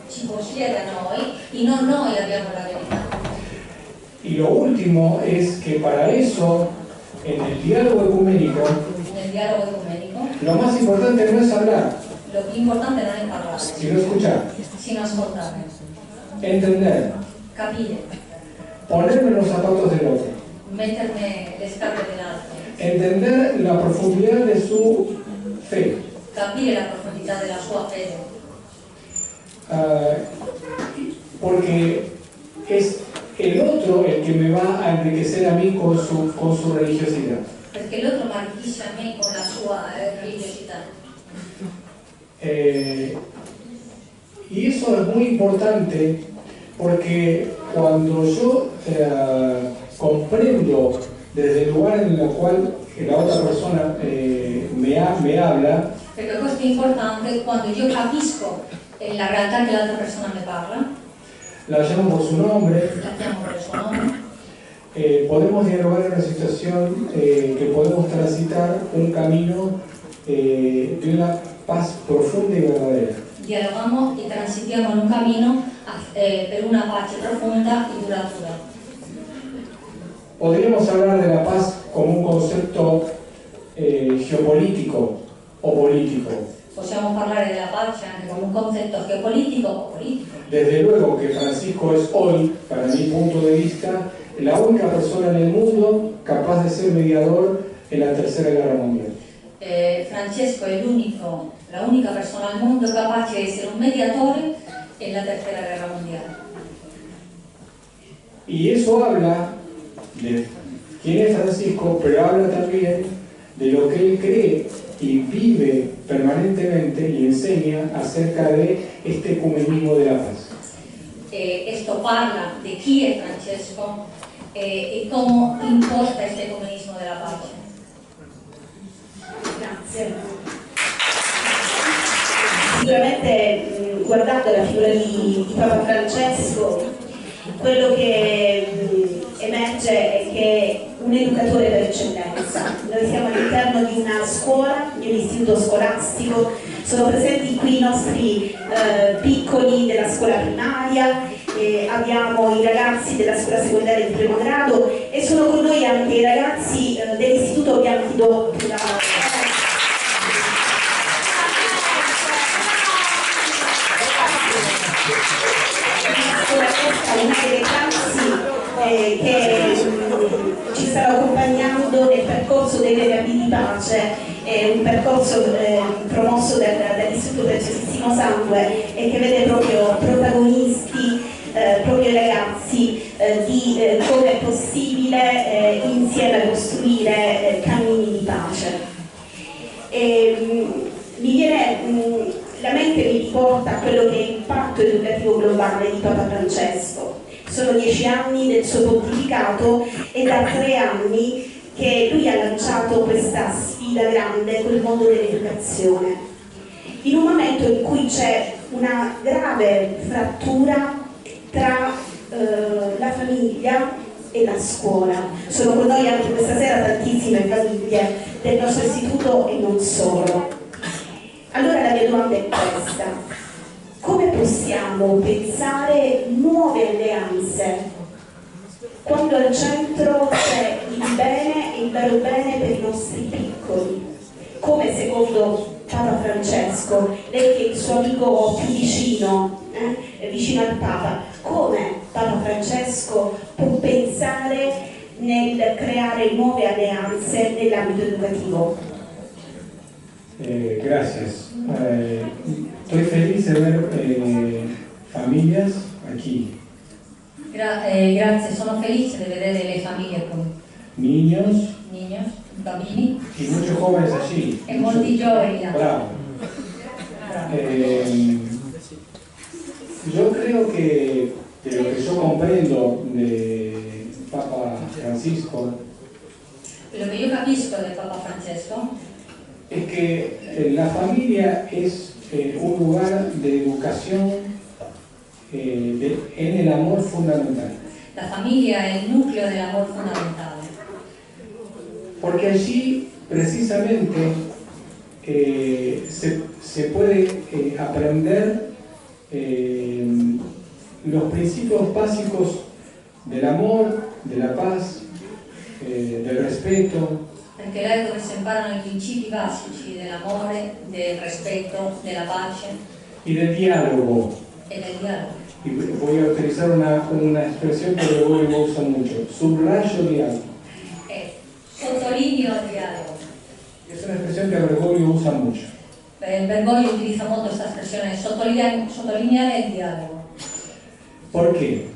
ci possiede a noi e non noi abbiamo la verità.
Y lo último es que para eso, en el diálogo ecuménico,
Nel dialogo ecumenico,
lo más importante no es hablar,
lo più importante non è parlare,
sino escuchar,
sino ascoltare,
entender,
capire,
ponerme en los zapatos del otro,
mettermi le scarpe dell'altro,
entender la profundidad de su fe,
capire la profondità della sua fede.
porque es el otro el que me va a enriquecer a mí con su religiosidad.
Perché l'altro mi arricchisce a me con la sua religiosità.
Y eso es muy importante porque cuando yo comprendo desde el lugar en el cual la otra persona me habla,
Perché questo è importante quando io capisco la realtà che l'altra persona mi parla,
la llamo por su nombre,
la chiamo per il suo nome,
podemos dialogar en una situación que podemos transitar un camino de una paz profunda y verdadera.
dialoghiamo e transitiamo in un cammino per una pace profonda e duratura.
Podríamos hablar de la paz como un concepto geopolítico o político.
Possiamo parlare della pace anche come un concetto geopolitico o politico.
Desde luego que Francisco es hoy, para mi punto de vista, la única persona en el mundo capaz de ser mediador en la Tercera Guerra Mundial.
Francesco è la unica persona al mondo capace di essere un mediatore nella Tercera Guerra Mondiale.
Y eso habla de quién es Francisco, pero habla también de lo que él cree y vive permanentemente y enseña acerca de este ecumenismo de la paz.
Esto parla di chi è Francesco e come importa questo ecumenismo della pace.
Grazie. Sicuramente guardando la figura di Papa Francesco, quello che emerge è che è un educatore per eccellenza. Noi siamo all'interno di una scuola, di un istituto scolastico, sono presenti qui i nostri piccoli della scuola primaria, abbiamo i ragazzi della scuola secondaria di primo grado e sono con noi anche i ragazzi dell'istituto Bianchi Dotti. Una delle classi che ci stanno accompagnando nel percorso dei legami di pace, un percorso promosso dall'Istituto Preziosissimo Sangue e che vede proprio protagonisti proprio i ragazzi di come è possibile insieme costruire cammini di pace. Mi viene la mente mi riporta a quello che è l'impatto educativo globale di Papa Francesco. Sono 10 anni del suo pontificato e da 3 anni che lui ha lanciato questa sfida grande col mondo dell'educazione. In un momento in cui c'è una grave frattura tra la famiglia e la scuola. Sono con noi anche questa sera tantissime famiglie del nostro istituto e non solo. Allora la mia domanda è questa: come possiamo pensare nuove alleanze quando al centro c'è il bene e il vero bene per i nostri piccoli? Come secondo Papa Francesco, lei che è il suo amico più vicino, vicino al Papa, come Papa Francesco può pensare nel creare nuove alleanze nell'ambito educativo?
Gracias. Estoy feliz de ver familias aquí.
Grazie, sono felice di vedere le famiglie con
Niños
bambini
y muchos jóvenes allí.
e molti giovani là.
Bravo. Yo creo que de lo que yo comprendo de Papa Francisco
Quello che io capisco del Papa Francesco
es que la familia es un lugar de educación en el amor fundamental.
La famiglia è il nucleo dell'amore fondamentale.
porque allí precisamente se puede aprender los principios básicos del amor, de la paz, del respeto.
Perché là è dove si imparano i principi basici dell'amore, del rispetto, della pace
Y del diálogo.
e del dialogo.
Y voy a utilizar una expresión que Bergoglio usa mucho: subrayo diálogo.
Sottolineo il dialogo.
Es una expresión que Bergoglio usa mucho.
Bergoglio utilizza molto questa espressione, sottolineare il dialogo.
¿Por qué?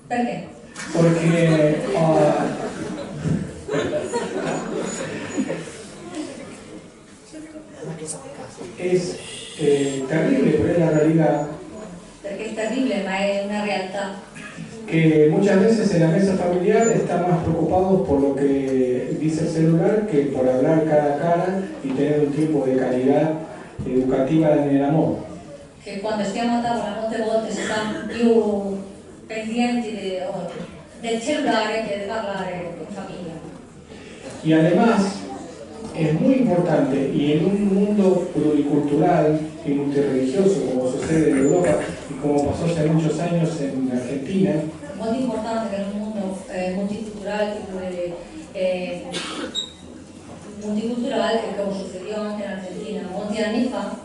Perché?
Porque es terrible, pero es la realidad,
Perché è terribile, ma è una realtà.
que muchas veces en la mesa familiar están más preocupados por lo que dice el celular que por hablar cara a cara y tener un tiempo de calidad educativa en el amor.
Che quando stiamo a tavola molte volte si sta più pendienti del cellulare che di parlare in famiglia.
Y además es muy importante, y en un mundo pluricultural y multirreligioso como sucede en Europa y como pasó hace muchos años en Argentina,
Molto importante che in un mondo multiculturale come sucedió anche in Argentina molti anni fa,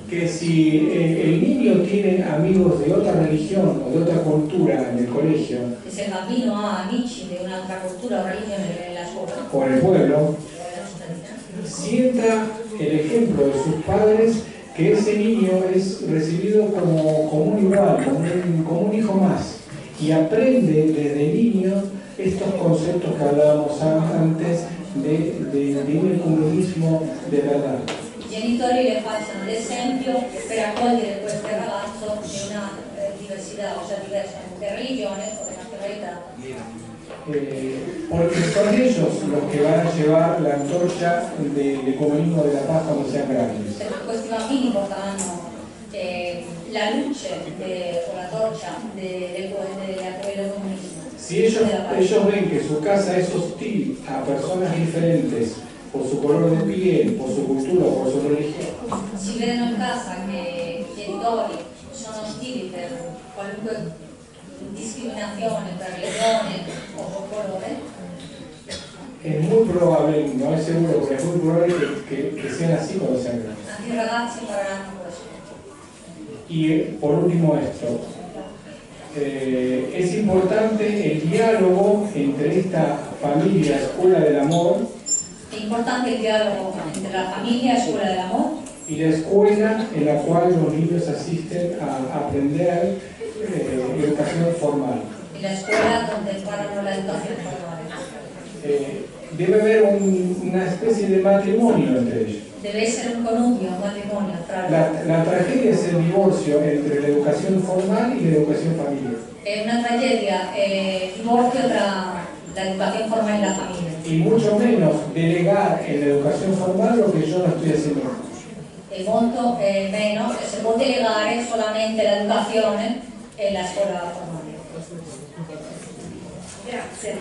que si el niño tiene amigos de otra religión o de otra cultura en el colegio
che se il bambino ha amici di un'altra cultura o religione nella scuola
o en el pueblo,
o nella cittadina,
sienta el ejemplo de sus padres que ese niño es recibido como un igual, como un hijo más, y aprende desde niño estos conceptos que hablábamos antes de un comunismo de verdad.
i genitori le facciano l'esempio per accogliere questo ragazzo di una diversità, o sea diversa di religione o di nazionalità.
Porque son ellos los que van a llevar la antorcha del comunismo de la paz cuando sean grandes.
Perché questi bambini porteranno la luce o la torcia del comunismo.
Si ellos ven que su casa es hostil a personas diferentes por su color de piel, por su cultura o por su religión,
Si vedono in casa che i genitori sono ostili per qualunque discriminazione per religione o por colore,
es muy probable, no es seguro, pero es muy probable que sean así cuando sean grandes.
anche i ragazzi impareranno questo.
Y por último esto, es importante el diálogo entre esta familia, escuela del amor,
È importante il dialogo entre la famiglia e scuola dell'amore
y la escuela en la cual los niños asisten a aprender educación formal.
e la scuola dove imparano l'educazione formale.
Debe haber una especie de matrimonio entre ellos.
Deve essere un connubio, un matrimonio tra loro.
La tragedia es el divorcio entre la educación formal y la educación familiar.
È una tragedia, il divorzio tra l'educazione formale e la famiglia.
Y mucho menos delegar en la educación formal lo que yo no estoy haciendo.
E molto meno se può delegare solamente l'educazione e la scuola formale.
Grazie.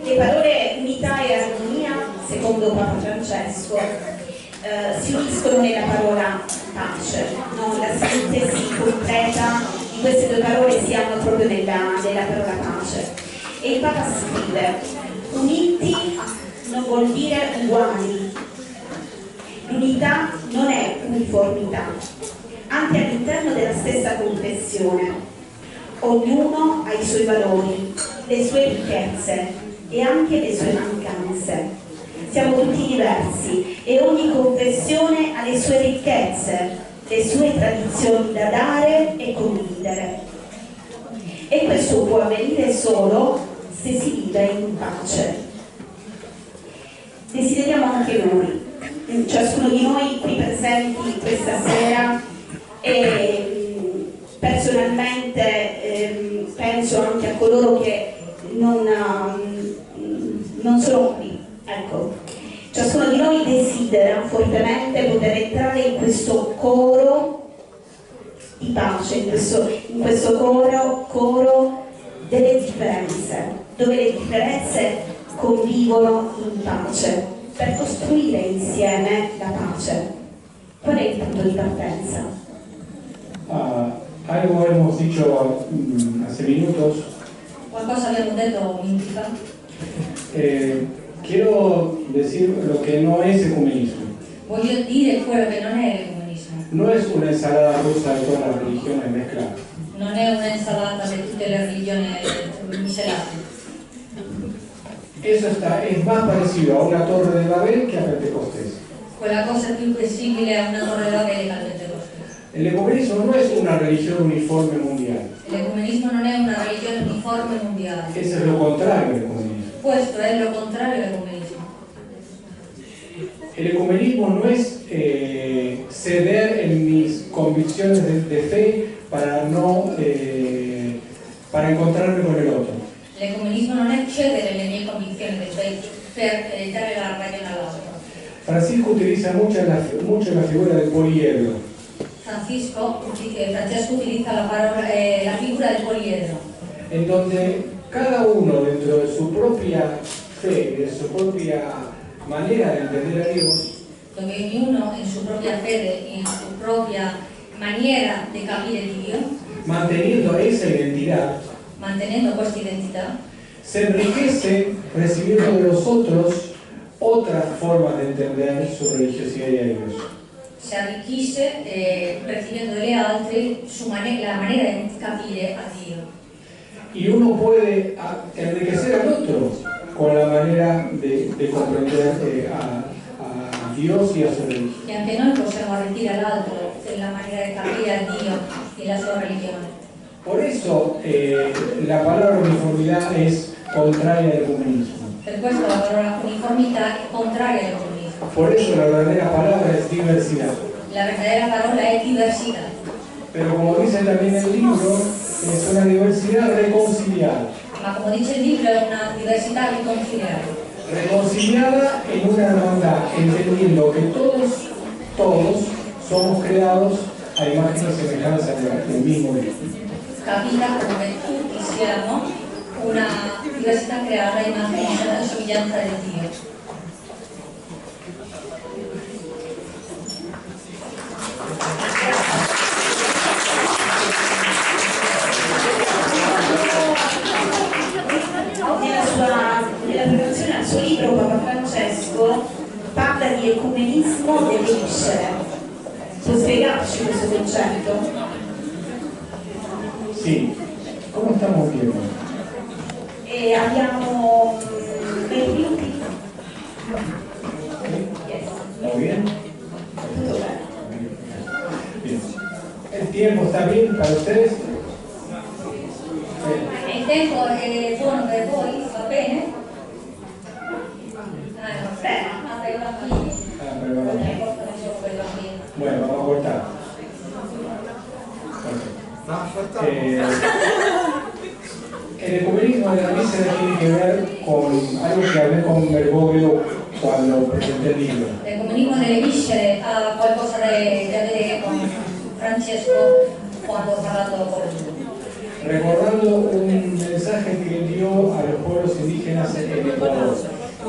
Le parole unità e armonia, secondo Papa Francesco, si uniscono nella parola pace, no? La sintesi completa di queste due parole si hanno proprio nella parola pace. E il Papa scrive: uniti non vuol dire uguali, l'unità non è uniformità, anche all'interno della stessa confessione. Ognuno ha i suoi valori, le sue ricchezze e anche le sue mancanze. Siamo tutti diversi e ogni confessione ha le sue ricchezze, le sue tradizioni da dare e condividere. E questo può avvenire solo se si vive in pace. Desideriamo anche noi, ciascuno di noi qui presenti questa sera, e personalmente penso anche a coloro che non sono qui, ecco, ciascuno di noi noi desidera fortemente poter entrare in questo coro di pace, in questo coro delle differenze, dove le differenze convivono in pace, per costruire insieme la pace. Qual è il punto di partenza?
Algo hemos dicho hace minutos.
Qualcosa abbiamo detto minuti fa.
Quiero decir lo que no es ecumenismo.
Voglio dire quello che non è l'ecumenismo.
No es una ensalada rusa de todas las religiones mezcladas.
Non è un'insalata di tutte le religioni miscelate.
Eso es más parecido a una torre de Babel que a Pentecostés.
Quella cosa più simile a una torre di Babele che al Pentecostés.
El ecumenismo no es una religión uniforme mundial.
L'ecumenismo non è una religione uniforme mondiale.
Eso es lo contrario del ecumenismo.
Questo è lo contrario dell'ecumenismo.
El ecumenismo no es ceder en mis convicciones de fe para encontrarme con el otro.
L'ecumenismo non è cedere le mie convinzioni di fede per dare la ragione all'altro.
Francisco utiliza mucho la figura del poliedro.
Francesco utilizza la figura del poliedro,
En donde cada uno dentro de su propia fe, de su propia manera de entender a Dios,
dove ognuno in sua propria fede, in sua propria maniera di capire Dio,
manteniendo esa identidad,
mantenendo questa identità,
se enriquece recibiendo de los otros otras formas de entender su religiosidad y a Dios.
si arricchisce ricevendo dagli altri la maniera di capire a Dio.
Y uno puede enriquecer al otro con la manera de comprender a Dios y a su religión.
E anche noi possiamo arricchire l'altro nella maniera di capire a Dio e la sua religione.
Por eso la palabra uniformidad es contraria al ecumenismo.
Per questo la parola uniformità è contraria all'ecumenismo.
Por eso la verdadera palabra es diversidad.
La verdadera parola è diversità.
Pero como dice también el libro, es una diversidad reconciliada.
Ma come dice il libro è una diversità riconciliata.
Reconciliada en una hermandad, entendiendo que todos somos creados a imagen y semejanza del mismo Dios.
Capita come tutti siamo una diversità creata a immagine e somiglianza di Dio.
Nella presentazione al suo libro Papa Francesco parla di ecumenismo delle viscere. Può spiegarci questo concetto?
Sí. ¿Cómo estamos viendo?
E abbiamo 20 minuti. Yes.
¿Todo bien?
Tutto bene.
Bien. ¿El tiempo está bien para ustedes?
Il tempo è buono per voi? Va bene? No,
Bene.
per i bambini.
Pero bueno.
Non portano solo per i bambini.
Bueno, vamos a cortar. El ecumenismo de la misa tiene que ver con algo que hablé con Bergoglio cuando presenté el libro.
L'ecumenismo delle viscere ha qualcosa da vedere con Francesco quando ho parlato con lui.
Recordando un mensaje que él dio a los pueblos indígenas en Ecuador.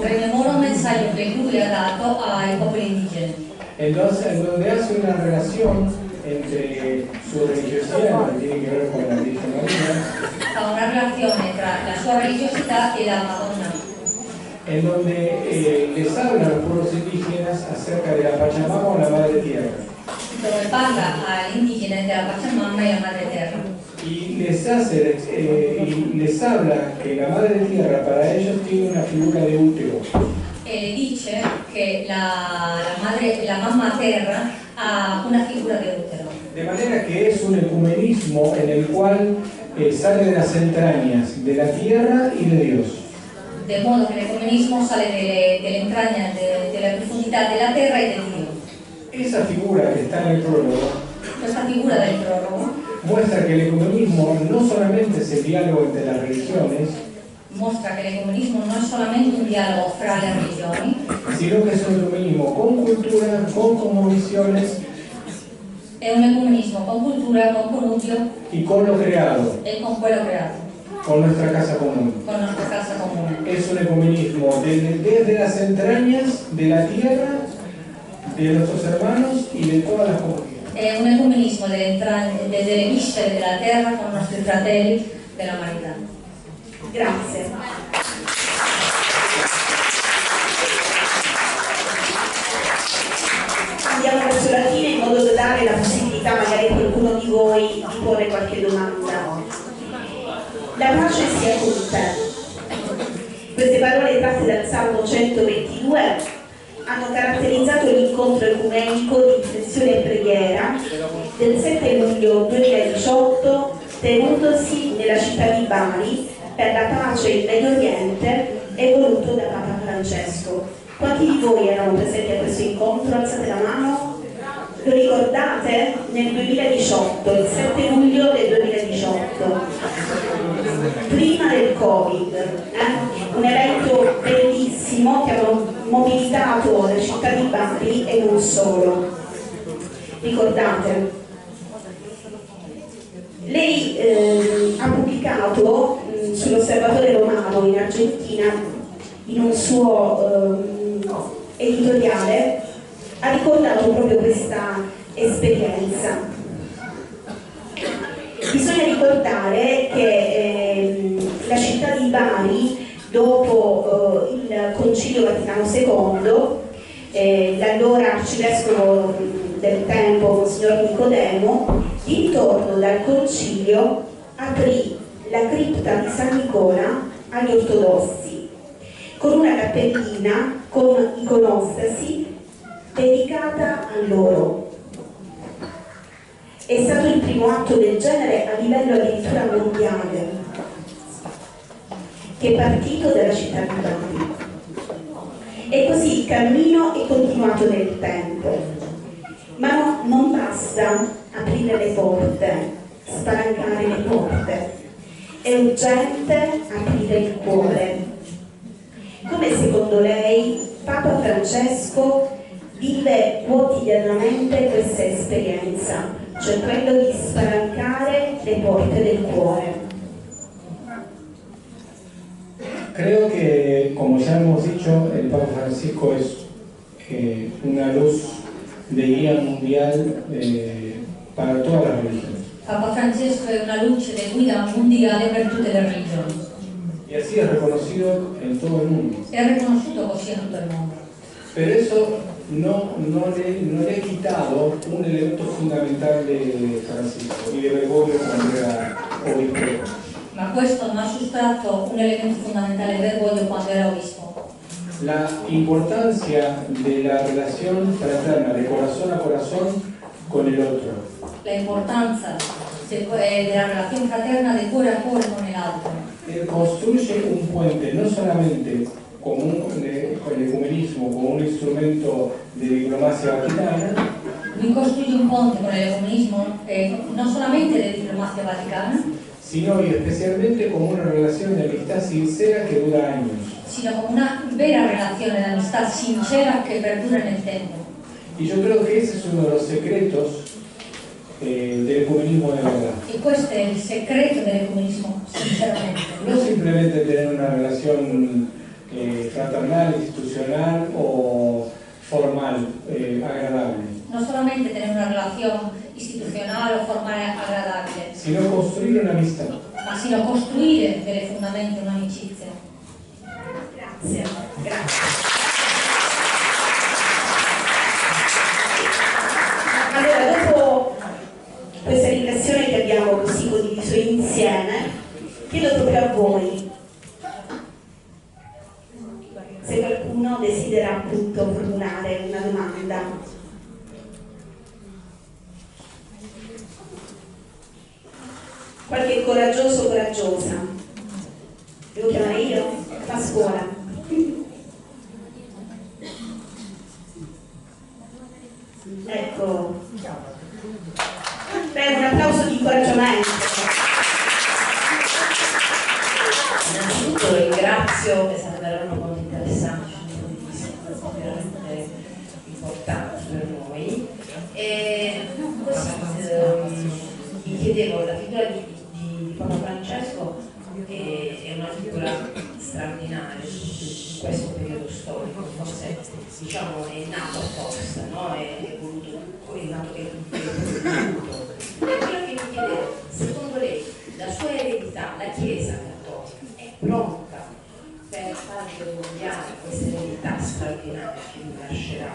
Rememoro un messaggio che lui ha dato ai popoli indigeni.
Entonces, en donde hace una relación entre su religiosidad, que tiene que ver con la Virgen María,
Fa una relazione tra la sua religiosità e la Madonna,
en donde les habla a los pueblos indígenas acerca de la Pachamama o la Madre Tierra.
dove parla agli indigeni della Pachamama e la Madre Terra.
Y les habla que la Madre Tierra para ellos tiene una figura de útero.
E le dice che la mamma terra ha una figura di utero.
De manera que es un ecumenismo en el cual sale de las entrañas de la tierra y de Dios.
De modo che l'ecumenismo sale delle entrañas, della profondità della terra e del Dio.
Esa figura que está en el prólogo
Questa figura del prologo
muestra que el ecumenismo no solamente es el diálogo entre las religiones,
mostra che l'ecumenismo non è solamente un dialogo fra le religioni,
sino que es un ecumenismo con cultura, con cosmovisiones
è un ecumenismo con cultura, con connubio
y con lo creado,
e con quello creato,
con nuestra casa común.
con la nostra casa comune.
Es un ecumenismo desde las entrañas de la tierra, de nuestros hermanos y de todas las comunidades.
È un ecumenismo delle viscere della terra con i nostri fratelli dell'umanità.
Grazie. Andiamo verso la fine in modo da dare la possibilità magari a qualcuno di voi di porre qualche domanda. La pace sia con te. Queste parole tratte dal Salmo 122 hanno caratterizzato l'incontro ecumenico di riflessione e preghiera del 7 luglio 2018 tenutosi nella città di Bari per la pace in Medio Oriente e voluto da Papa Francesco. Quanti di voi erano presenti a questo incontro? Alzate la mano. Lo ricordate? Nel 2018, il 7 luglio del 2018, prima del Covid, un evento bellissimo che ha mobilitato la città di Bari e non solo. Ricordate? Lei ha pubblicato sull'Osservatore Romano in Argentina, in un suo editoriale, ha ricordato proprio questa esperienza. Bisogna ricordare che la città di Bari, dopo il Concilio Vaticano II, l'allora arcivescovo del tempo, Monsignor Nicodemo, di ritorno dal Concilio aprì la cripta di San Nicola agli ortodossi, con una cappellina con iconostasi dedicata a loro. È stato il primo atto del genere a livello addirittura mondiale, che è partito dalla città di Bari. E così il cammino è continuato nel tempo. Ma non basta aprire le porte, spalancare le porte. È urgente aprire il cuore. Come secondo lei Papa Francesco vive quotidianamente questa esperienza, cioè quello di spalancare le porte del cuore?
Creo que, como ya hemos dicho, el Papa Francisco es una luz de guía mundial para todas las religiones.
Papa Francesco è una luce di guida mondiale per tutte le religioni.
Y así es reconocido en todo el mundo.
È riconosciuto così in tutto il mondo.
Pero eso no le ha quitado un elemento fundamental de Francisco y de Bergoglio cuando era obispo.
Ma questo non ha sottratto un elemento fondamentale Bergoglio quando era obispo.
La importancia de la relación fraterna, de corazón a corazón con el otro.
La importanza della relazione fraterna di cuore a cuore con l'altro.
Construye un puente no solamente con el ecumenismo como un instrumento de diplomacia vaticana,
Lui costruisce un ponte con l'ecumenismo non solamente di diplomazia vaticana,
sino y especialmente como una relación de amistad sincera que dura años.
sino come una vera relazione di amistà sincera che perdura nel tempo.
Y yo creo que ese es uno de los secretos del ecumenismo de verdad.
E questo è il segreto dell'ecumenismo, sinceramente.
No simplemente tener una relación fraternal, institucional o formal, agradable,
Non solamente tenere una relazione istituzionale o formale agradabile,
sino construir una amistad.
ma sino costruire delle fondamenta di un'amicizia.
Grazie, grazie. Allora, dopo questa riflessione che abbiamo così condiviso insieme, chiedo proprio a voi se qualcuno desidera appunto formulare una domanda. Qualche coraggioso o coraggiosa? Devo chiamare io? A scuola. Ecco. Beh, un applauso di incoraggiamento.
Innanzitutto apostolico, forse diciamo è nato apposta, no? È nato che è voluto. E quello che mi chiedevo, secondo lei la sua eredità, la Chiesa cattolica, è pronta per far germogliare questa eredità straordinaria che vi lascerà?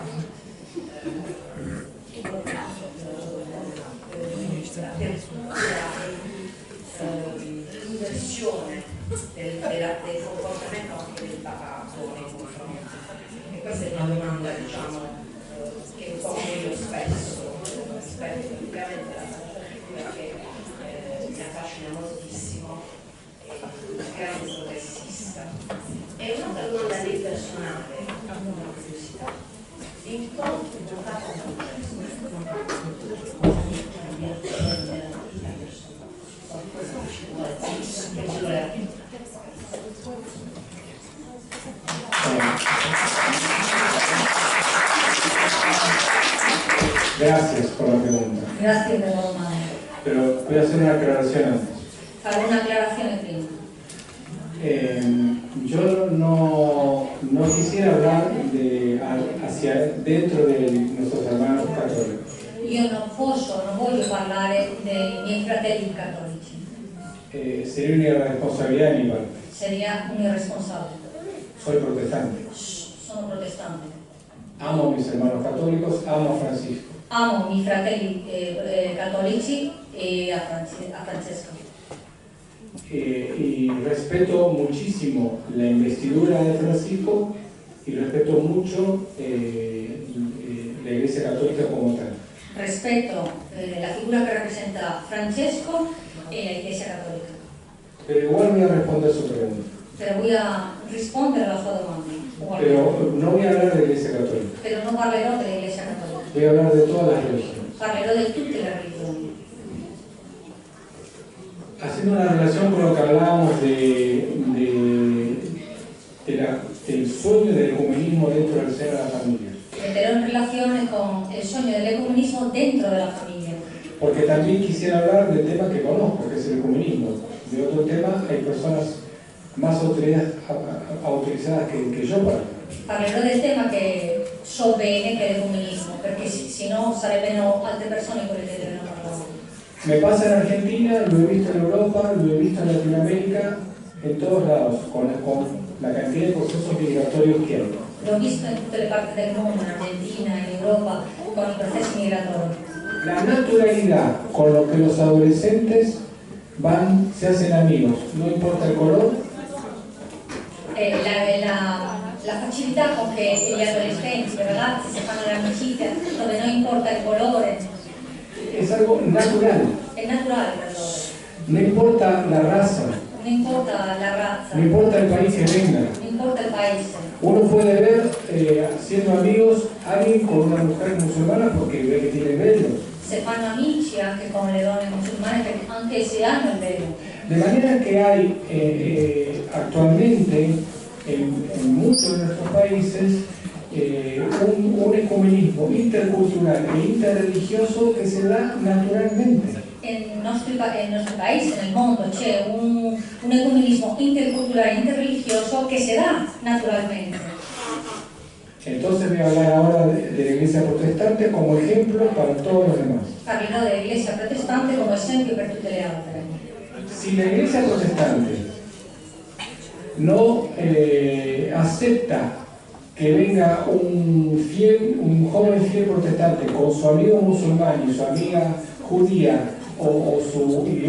L'inversione del comportamento anche del papato nei confronti. E questa è una domanda, diciamo, che un po' io spesso praticamente la faccio perché mi affascina moltissimo e grande progressista. E un'altra domanda lì personale, una curiosità. L'incontro con Papa
Gracias por la pregunta.
Grazie per la domanda.
Pero voy a hacer una aclaración antes.
Farò un'acclarazione prima.
Yo no quisiera hablar hacia dentro de nuestros hermanos católicos.
Io non voglio parlare dei miei fratelli cattolici.
Sería una irresponsabilidad de mi parte.
Seria un irresponsabile.
Soy protestante.
Sono protestante.
Amo a mis hermanos católicos, amo a Francisco.
Amo i miei fratelli cattolici e a Francesco.
Y respeto muchísimo la investidura de Francisco y respeto mucho la Iglesia Católica como tal.
Rispetto la figura che rappresenta Francesco e la Iglesia Cattolica.
Pero igual voy a responder su pregunta.
Però voy a rispondere alla sua domanda.
Pero no voy a hablar de la Iglesia Católica.
Però non parlerò dell'Iglesia Cattolica.
Voy a hablar de todas las religiones.
Parlerò di tutte le religioni.
Haciendo una relación con lo que hablábamos del sueño del ecumenismo dentro del seno de la familia.
Metterò in relazione con il sogno dell'ecumenismo dentro della famiglia.
Porque también quisiera hablar del tema que conozco, que es el ecumenismo. De otro tema hay personas más autorizadas que yo para hablar.
Parlerò del tema che so bene, che è l'ecumenismo, perché se no sarebbero altre persone quelle che devono parlare.
Me pasa en Argentina, lo he visto en Europa, lo he visto en Latinoamérica, en todos lados, con la cantidad de procesos migratorios que hay.
L'ho visto in tutte le parti del mondo, in Argentina, in Europa, con i processi migratori.
La naturalidad con lo que los adolescentes se hacen amigos, no importa el color.
La facilità con che gli adolescenti, i ragazzi si fanno l'amicizia dove non importa il colore.
Es algo natural.
È naturale per loro.
No importa la raza.
Non importa la razza.
No importa el país que venga.
Non importa il paese.
Uno puede ver siendo amigos a alguien con una mujer musulmana porque ve que tiene velo.
Se fanno amici anche con le donne musulmane anche se hanno il velo.
De manera que hay actualmente en muchos de nuestros países un ecumenismo intercultural e interreligioso que se da naturalmente.
Nel nostro paese, nel mondo, c'è un ecumenismo interculturale e interreligioso che si dà naturalmente.
Entonces voy a hablar ahora de la Iglesia Protestante como ejemplo para todos los demás.
Parlerò dell'Iglesia protestante come esempio per tutte le altre.
Si la Iglesia Protestante no acepta que venga un joven fiel protestante con su amigo musulmán y su amiga judía y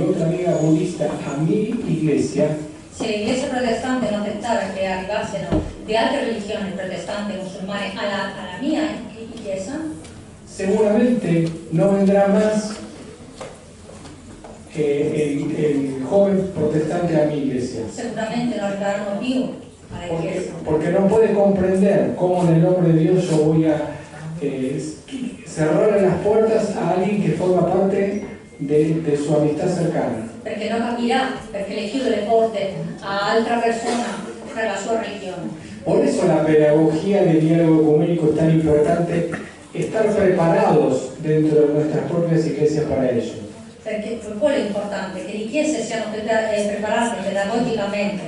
otra amiga budista a mi iglesia,
Se l'Iglesia protestante non accettara che arrivassero di altre religioni protestanti e musulmane alla mia Chiesa,
seguramente no vendrá más el joven protestante a mi iglesia.
sicuramente non arriveranno più alla Chiesa.
Porque no puede comprender cómo en el nombre de Dios yo voy a cerrarle las puertas a alguien que forma parte de su amistad cercana.
Perché non capirà, perché le chiude le porte a altra persona per la sua religione.
Por eso la pedagogía del diálogo ecuménico es tan importante, estar preparados dentro de nuestras propias iglesias para ello.
Perché per quello è importante che le chiese siano preparate pedagogicamente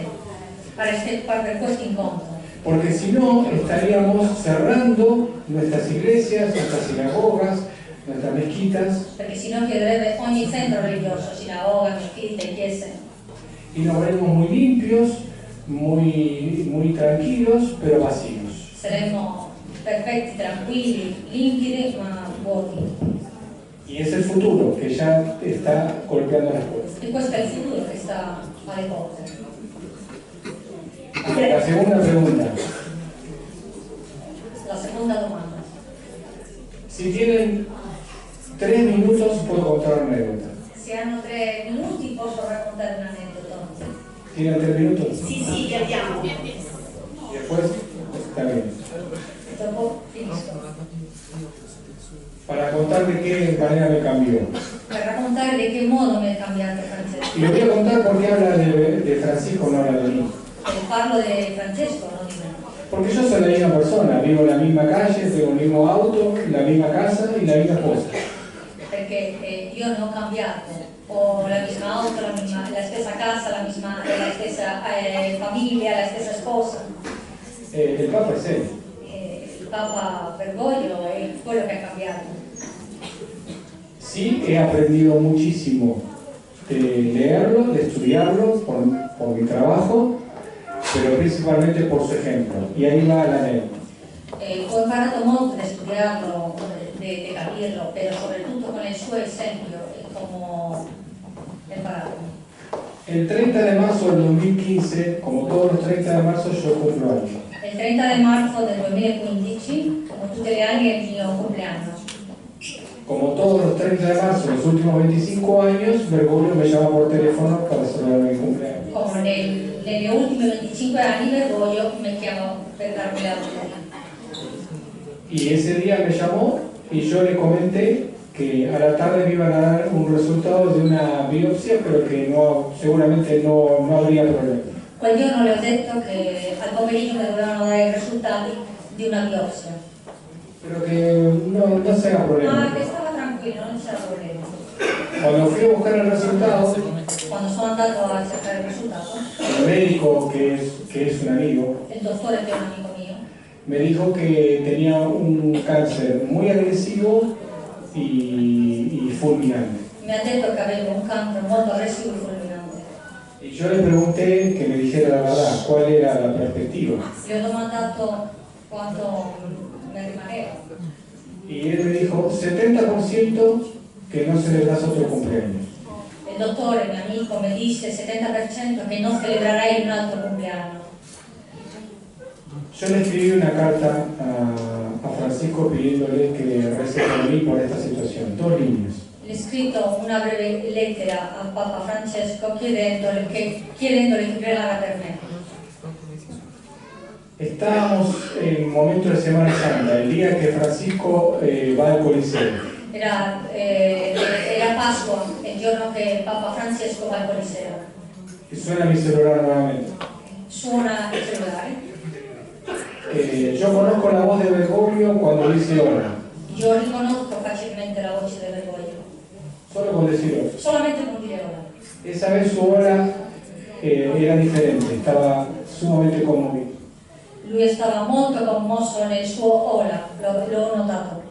per questo incontro.
porque si no estaríamos cerrando nuestras iglesias, nuestras sinagogas, nuestras mezquitas,
perché sennò chiuderebbe ogni centro religioso, sinagoga, mesquite, chiese,
y nos veremos muy limpios, muy tranquilos, pero vacíos.
saremmo perfetti, tranquilli, limpidi ma vuoti.
Y es el futuro que ya está golpeando las puertas.
E questo è il futuro che sta alle porte.
La segunda pregunta.
La seconda domanda.
Si tienen 3 minutos, puedo contar una anécdota.
Se hanno 3 minuti posso raccontare un aneddoto.
¿Tienen 3 minutos?
Sì, sì, vi abbiamo.
Y después, está bien.
Dopo finisco.
Para contar de qué manera me cambió.
Per raccontare di che modo mi è cambiato Francesco.
Y le voy a contar por qué habla de Francisco, no habla de mí.
Parlo di Francesco, non di me.
Porque yo soy la misma persona, vivo en la misma calle, tengo el mismo auto, la misma casa y la misma esposa.
Perché io ne ho cambiato, ho la misma auto, la stessa casa, la stessa famiglia, la stessa sposa.
El Papa es él.
Il Papa Bergoglio è quello che ha cambiato.
Sí, he aprendido muchísimo de leerlo, de estudiarlo por mi trabajo, pero principalmente por su ejemplo. Y ahí va la anécdota.
Ho imparato molto di studiarlo, di capirlo, però soprattutto con il suo esempio, come ho imparato.
El 30 de marzo del 2015, como todos los 30 de marzo, yo cumplo años.
Il 30 marzo del 2015, come tutti gli anni, è il mio compleanno.
Como todos los 30 de marzo, los últimos 25 años, Bergoglio me llama por teléfono para celebrar mi cumpleaños.
Come negli ultimi 25 anni Bergoglio mi chiama per darmi la vita.
Y ese día me llamó y yo le comenté que a la tarde me iban a dar un resultado de una biopsia, pero que seguramente no habría problema.
Quel giorno le ho detto che al pomeriggio mi dovevano dare i risultati di una biopsia.
Pero que no se haga
Ma
problema.
che stava tranquillo, non c'era problema.
Cuando fui a buscar el resultado,
Quando sono andato a cercare il risultato,
el médico, que es un amigo,
il dottore che è un amico mio,
me dijo que tenía un cáncer muy agresivo y fulminante.
mi ha detto che avevo un cancro molto aggressivo e fulminante.
Y yo le pregunté que me dijera la verdad, cuál era la perspectiva.
Gli ho domandato quanto mi rimaneva.
Y él me dijo, 70% que no celebras otro cumpleaños.
Il dottore, mio amico, mi disse 70% che non celebrerai un altro compleanno.
Yo le escribí una carta a Francisco pidiéndole que rece por mí por esta situación, 2 líneas.
Le ho scritto una breve lettera a Papa Francesco chiedendole che pregara per me.
Estábamos en un momento de Semana Santa, el día que Francisco va al Coliseo.
Era Pasqua, il giorno che Papa Francesco va al Coliseo.
Y suena mi celular nuevamente.
Suona il cellulare.
Yo conozco la voz de Bergoglio cuando dice hola,
Io riconosco facilmente la voce del Bergoglio,
solo con decir hola.
solamente con dire ora.
Esa vez su hola era diferente, estaba sumamente conmovido.
Lui stava molto commosso nel suo ora, l'ho notato.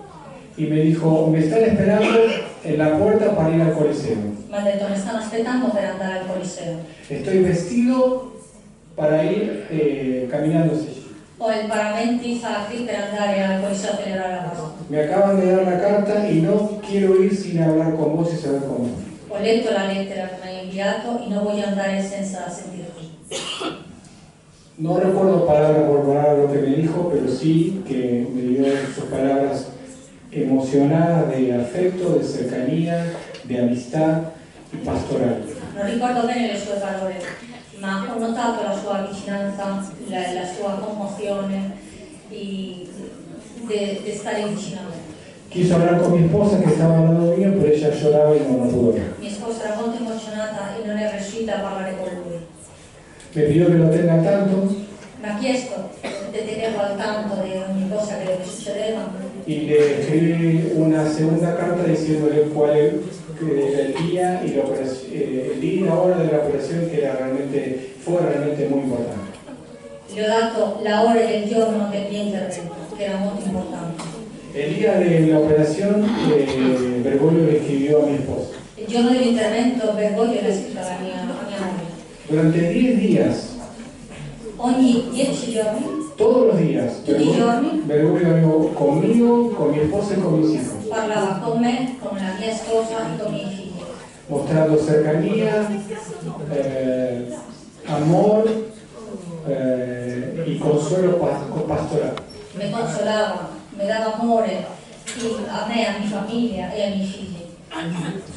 Y me dijo, me están esperando en la puerta para ir al Coliseo.
Mi ha detto, mi stanno aspettando per andare al Coliseo.
Estoy vestido para ir caminando hacia allí.
Ho il paramenti sacri per andare al Coliseo a celebrare la Pasqua.
Me acaban de dar la carta y no quiero ir sin hablar con vos y saber cómo estás.
Ho letto la lettera che mi hai inviato e non voglio andare senza sentirti.
No recuerdo palabra por palabra lo que me dijo, pero sí que me dio sus palabras emocionadas de afecto, de cercanía, de amistad y pastoral.
Non ricordo bene le sue parole, ma ho notato la sua vicinanza, la sua commozione di stare vicino a me.
Quiso hablar con mi esposa que estaba al lado mío, pero ella lloraba y no pudo hablar.
Mia sposa era molto emozionata e non è riuscita a parlare con lui.
Me pidió que lo tenga al tanto
Mi ha chiesto di tenerlo al tanto di ogni cosa che le succedeva
y le escribí una segunda carta diciéndole cuál era el día y el día y la hora de la operación, que fue realmente muy importante.
le ho dato la ora del giorno del mio intervento, che era molto importante.
El día de la operación, Bergoglio le escribió a mi esposa.
Il giorno dell'intervento Bergoglio l'ha scritto alla mia moglie.
Durante 10 días,
Ogni 10 giorni,
todos los días,
tutti i giorni,
Bergoglio habló conmigo, con mi esposa y con mis hijos,
parlava con me, con la mia sposa e con i miei figli,
mostrando cercanía, amor y consuelo pastoral.
mi consolava, mi dava amore a me, a mia famiglia e ai miei figli.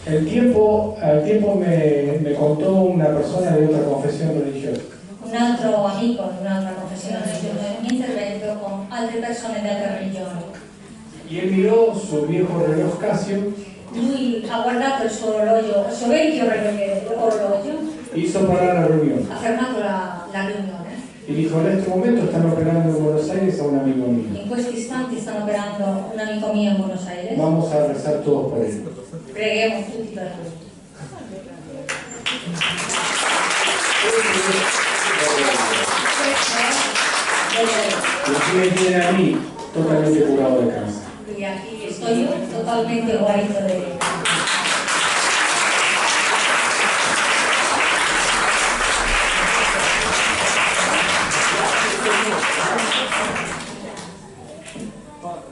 Al tiempo me contó una persona de otra confesión religiosa.
Un altro amico di un'altra confessione religiosa mi intervento con altre persone di altre religioni.
Y él miró su viejo reloj Casio,
Lui ha guardato il suo orologio, il suo vecchio orologio,
hizo parar la reunión
ha fermato la riunione.
y dijo: en este momento están operando en Buenos Aires a un amigo mío.
In questi istanti stanno operando un amico mio in Buenos Aires.
Vamos a rezar todos por él.
Preghiamo tutti per lui.
Y así me tiene a mí totalmente curado de cáncer.
Quindi aquí sto io totalmente guarito di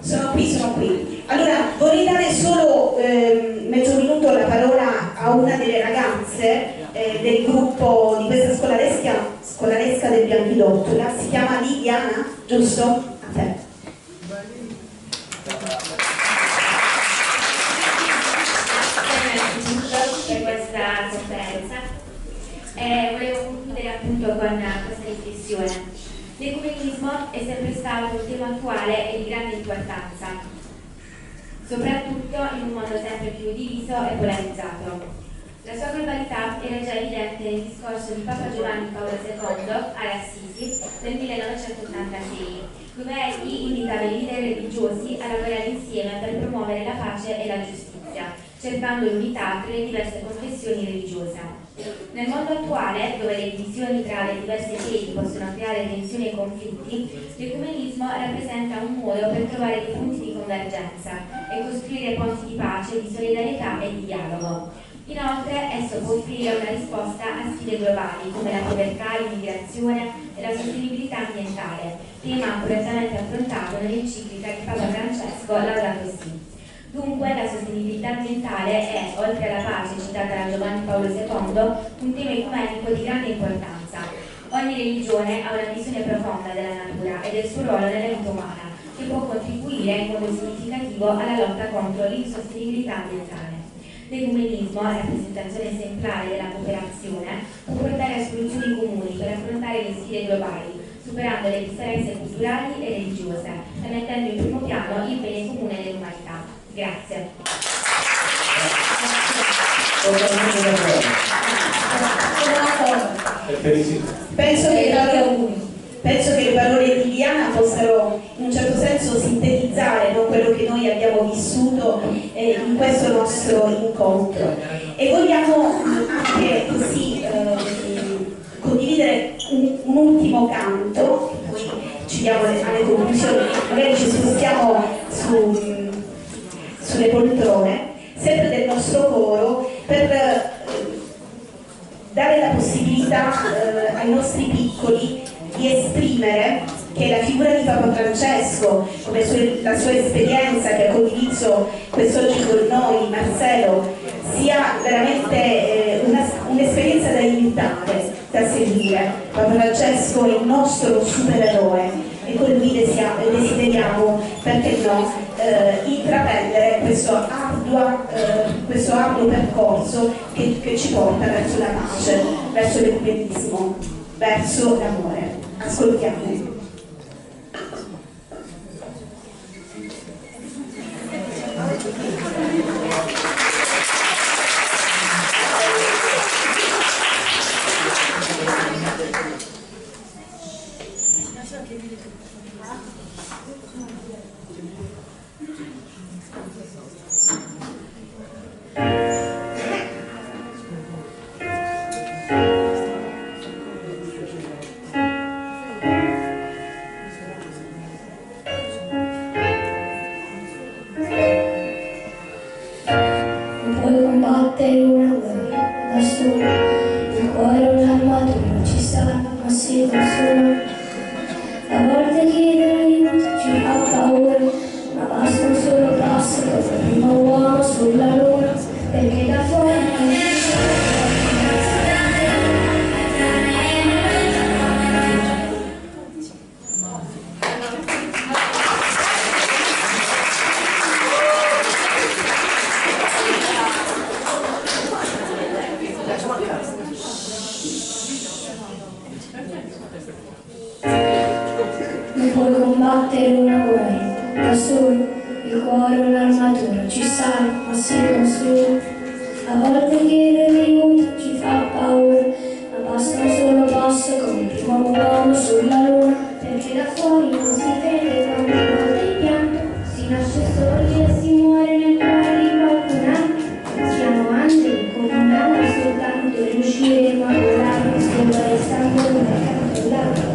Sono qui. Allora, vorrei dare solo mezzo minuto la parola a una delle ragazze del gruppo di questa scolaresca del Bianchidottola. Si chiama Liliana, giusto? A te.
Per questa conferenza volevo concludere appunto con questa riflessione. L'ecumenismo è sempre stato un tema attuale e di grande importanza, soprattutto in un mondo sempre più diviso e polarizzato. La sua globalità era già evidente nel discorso di Papa Giovanni Paolo II all'Assisi del 1986, dove egli invitava i leader religiosi a lavorare insieme per promuovere la pace e la giustizia, cercando l'unità tra le diverse confessioni religiose. Nel mondo attuale, dove le divisioni tra le diverse fedi possono creare tensioni e conflitti, l'ecumenismo rappresenta un modo per trovare dei punti di convergenza e costruire ponti di pace, di solidarietà e di dialogo. Inoltre, esso può offrire una risposta a sfide globali come la povertà, l'immigrazione e la sostenibilità ambientale, tema correttamente affrontato nell'enciclica di Papa Francesco Laudato Si'. Dunque, la sostenibilità ambientale è, oltre alla pace citata da Giovanni Paolo II, un tema ecumenico di grande importanza. Ogni religione ha una visione profonda della natura e del suo ruolo nella vita umana, che può contribuire in modo significativo alla lotta contro l'insostenibilità ambientale. L'ecumenismo, rappresentazione esemplare della cooperazione, può portare a soluzioni comuni per affrontare le sfide globali, superando le differenze culturali e religiose e mettendo in primo piano il bene comune dell'umanità. Grazie.
Penso che le parole di Liliana possano in un certo senso sintetizzare, no, quello che noi abbiamo vissuto in questo nostro incontro. E vogliamo anche così condividere un ultimo canto, poi ci diamo alle conclusioni, magari ci spostiamo sulle poltrone, sempre del nostro coro, per dare la possibilità ai nostri piccoli di esprimere che la figura di Papa Francesco, come la sua esperienza che ha condiviso quest'oggi con noi, Marcello, sia veramente un'esperienza da imitare, da seguire. Papa Francesco è il nostro supereroe e con lui desideriamo, perché no, intraprendere questo arduo percorso che ci porta verso la pace, verso l'ecumenismo, verso l'amore. Ascoltiamo.
combattere una guerra da solo, il cuore o l'armatura ci stanno, ma si consolano. A volte chiedere aiuto ci fa paura, ma basta un solo passo come il primo uomo sulla luna, perché da fuori non ci sono. Non puoi combattere una guerra da solo, il cuore o l'armatura ci sale, ma si consola. A volte chiedere aiuto ci fa paura, ma basta un solo passo come il primo uomo sulla luna, perché da fuori non si vede quante volte il pianto, si nasce soli e si muore nel cuore di qualcun altro. Siamo angeli come un'ala, soltanto riusciremo a volare, sembra restando una accanto all'altro.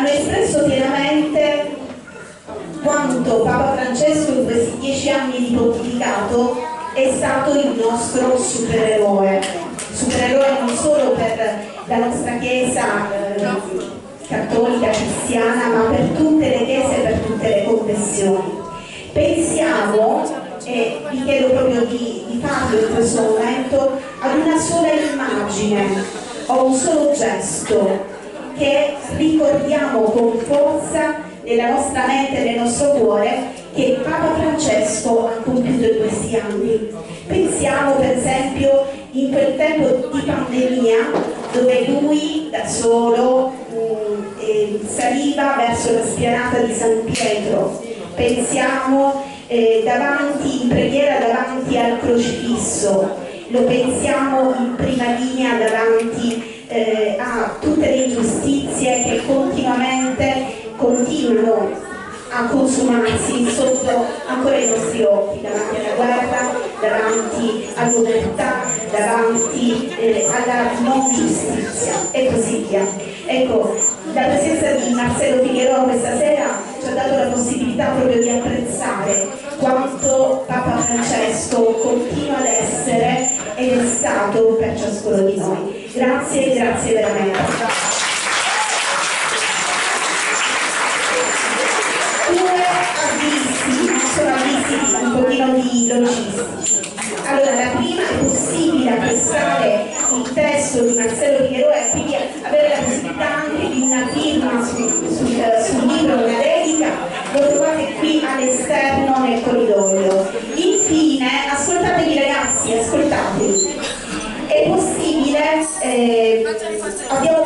hanno espresso pienamente quanto Papa Francesco in questi 10 anni di pontificato è stato il nostro supereroe non solo per la nostra Chiesa cattolica cristiana, ma per tutte le chiese e per tutte le confessioni. Pensiamo, e vi chiedo proprio di farlo in questo momento, ad una sola immagine o un solo gesto che ricordiamo con forza nella nostra mente e nel nostro cuore, che Papa Francesco ha compiuto in questi anni. Pensiamo per esempio in quel tempo di pandemia dove lui da solo saliva verso la spianata di San Pietro. Pensiamo in preghiera davanti al crocifisso, lo pensiamo in prima linea davanti a tutte le ingiustizie che continuano a consumarsi sotto ancora i nostri occhi, davanti alla guerra, davanti all'omertà, davanti alla non giustizia e così via. Ecco, la presenza di Marcello Figueroa questa sera ci ha dato la possibilità proprio di apprezzare quanto Papa Francesco continua ad essere ed è stato per ciascuno di noi. Grazie, grazie veramente. Due avvisi, sono avvisi un pochino di logistici. Allora, la prima, è possibile acquistare il testo di Marcello Figueroa e quindi avere la possibilità anche di una firma sul libro, una dedica, lo trovate qui all'esterno nel corridoio. Infine, ascoltatevi ragazzi, ascoltatevi. È possibile, abbiamo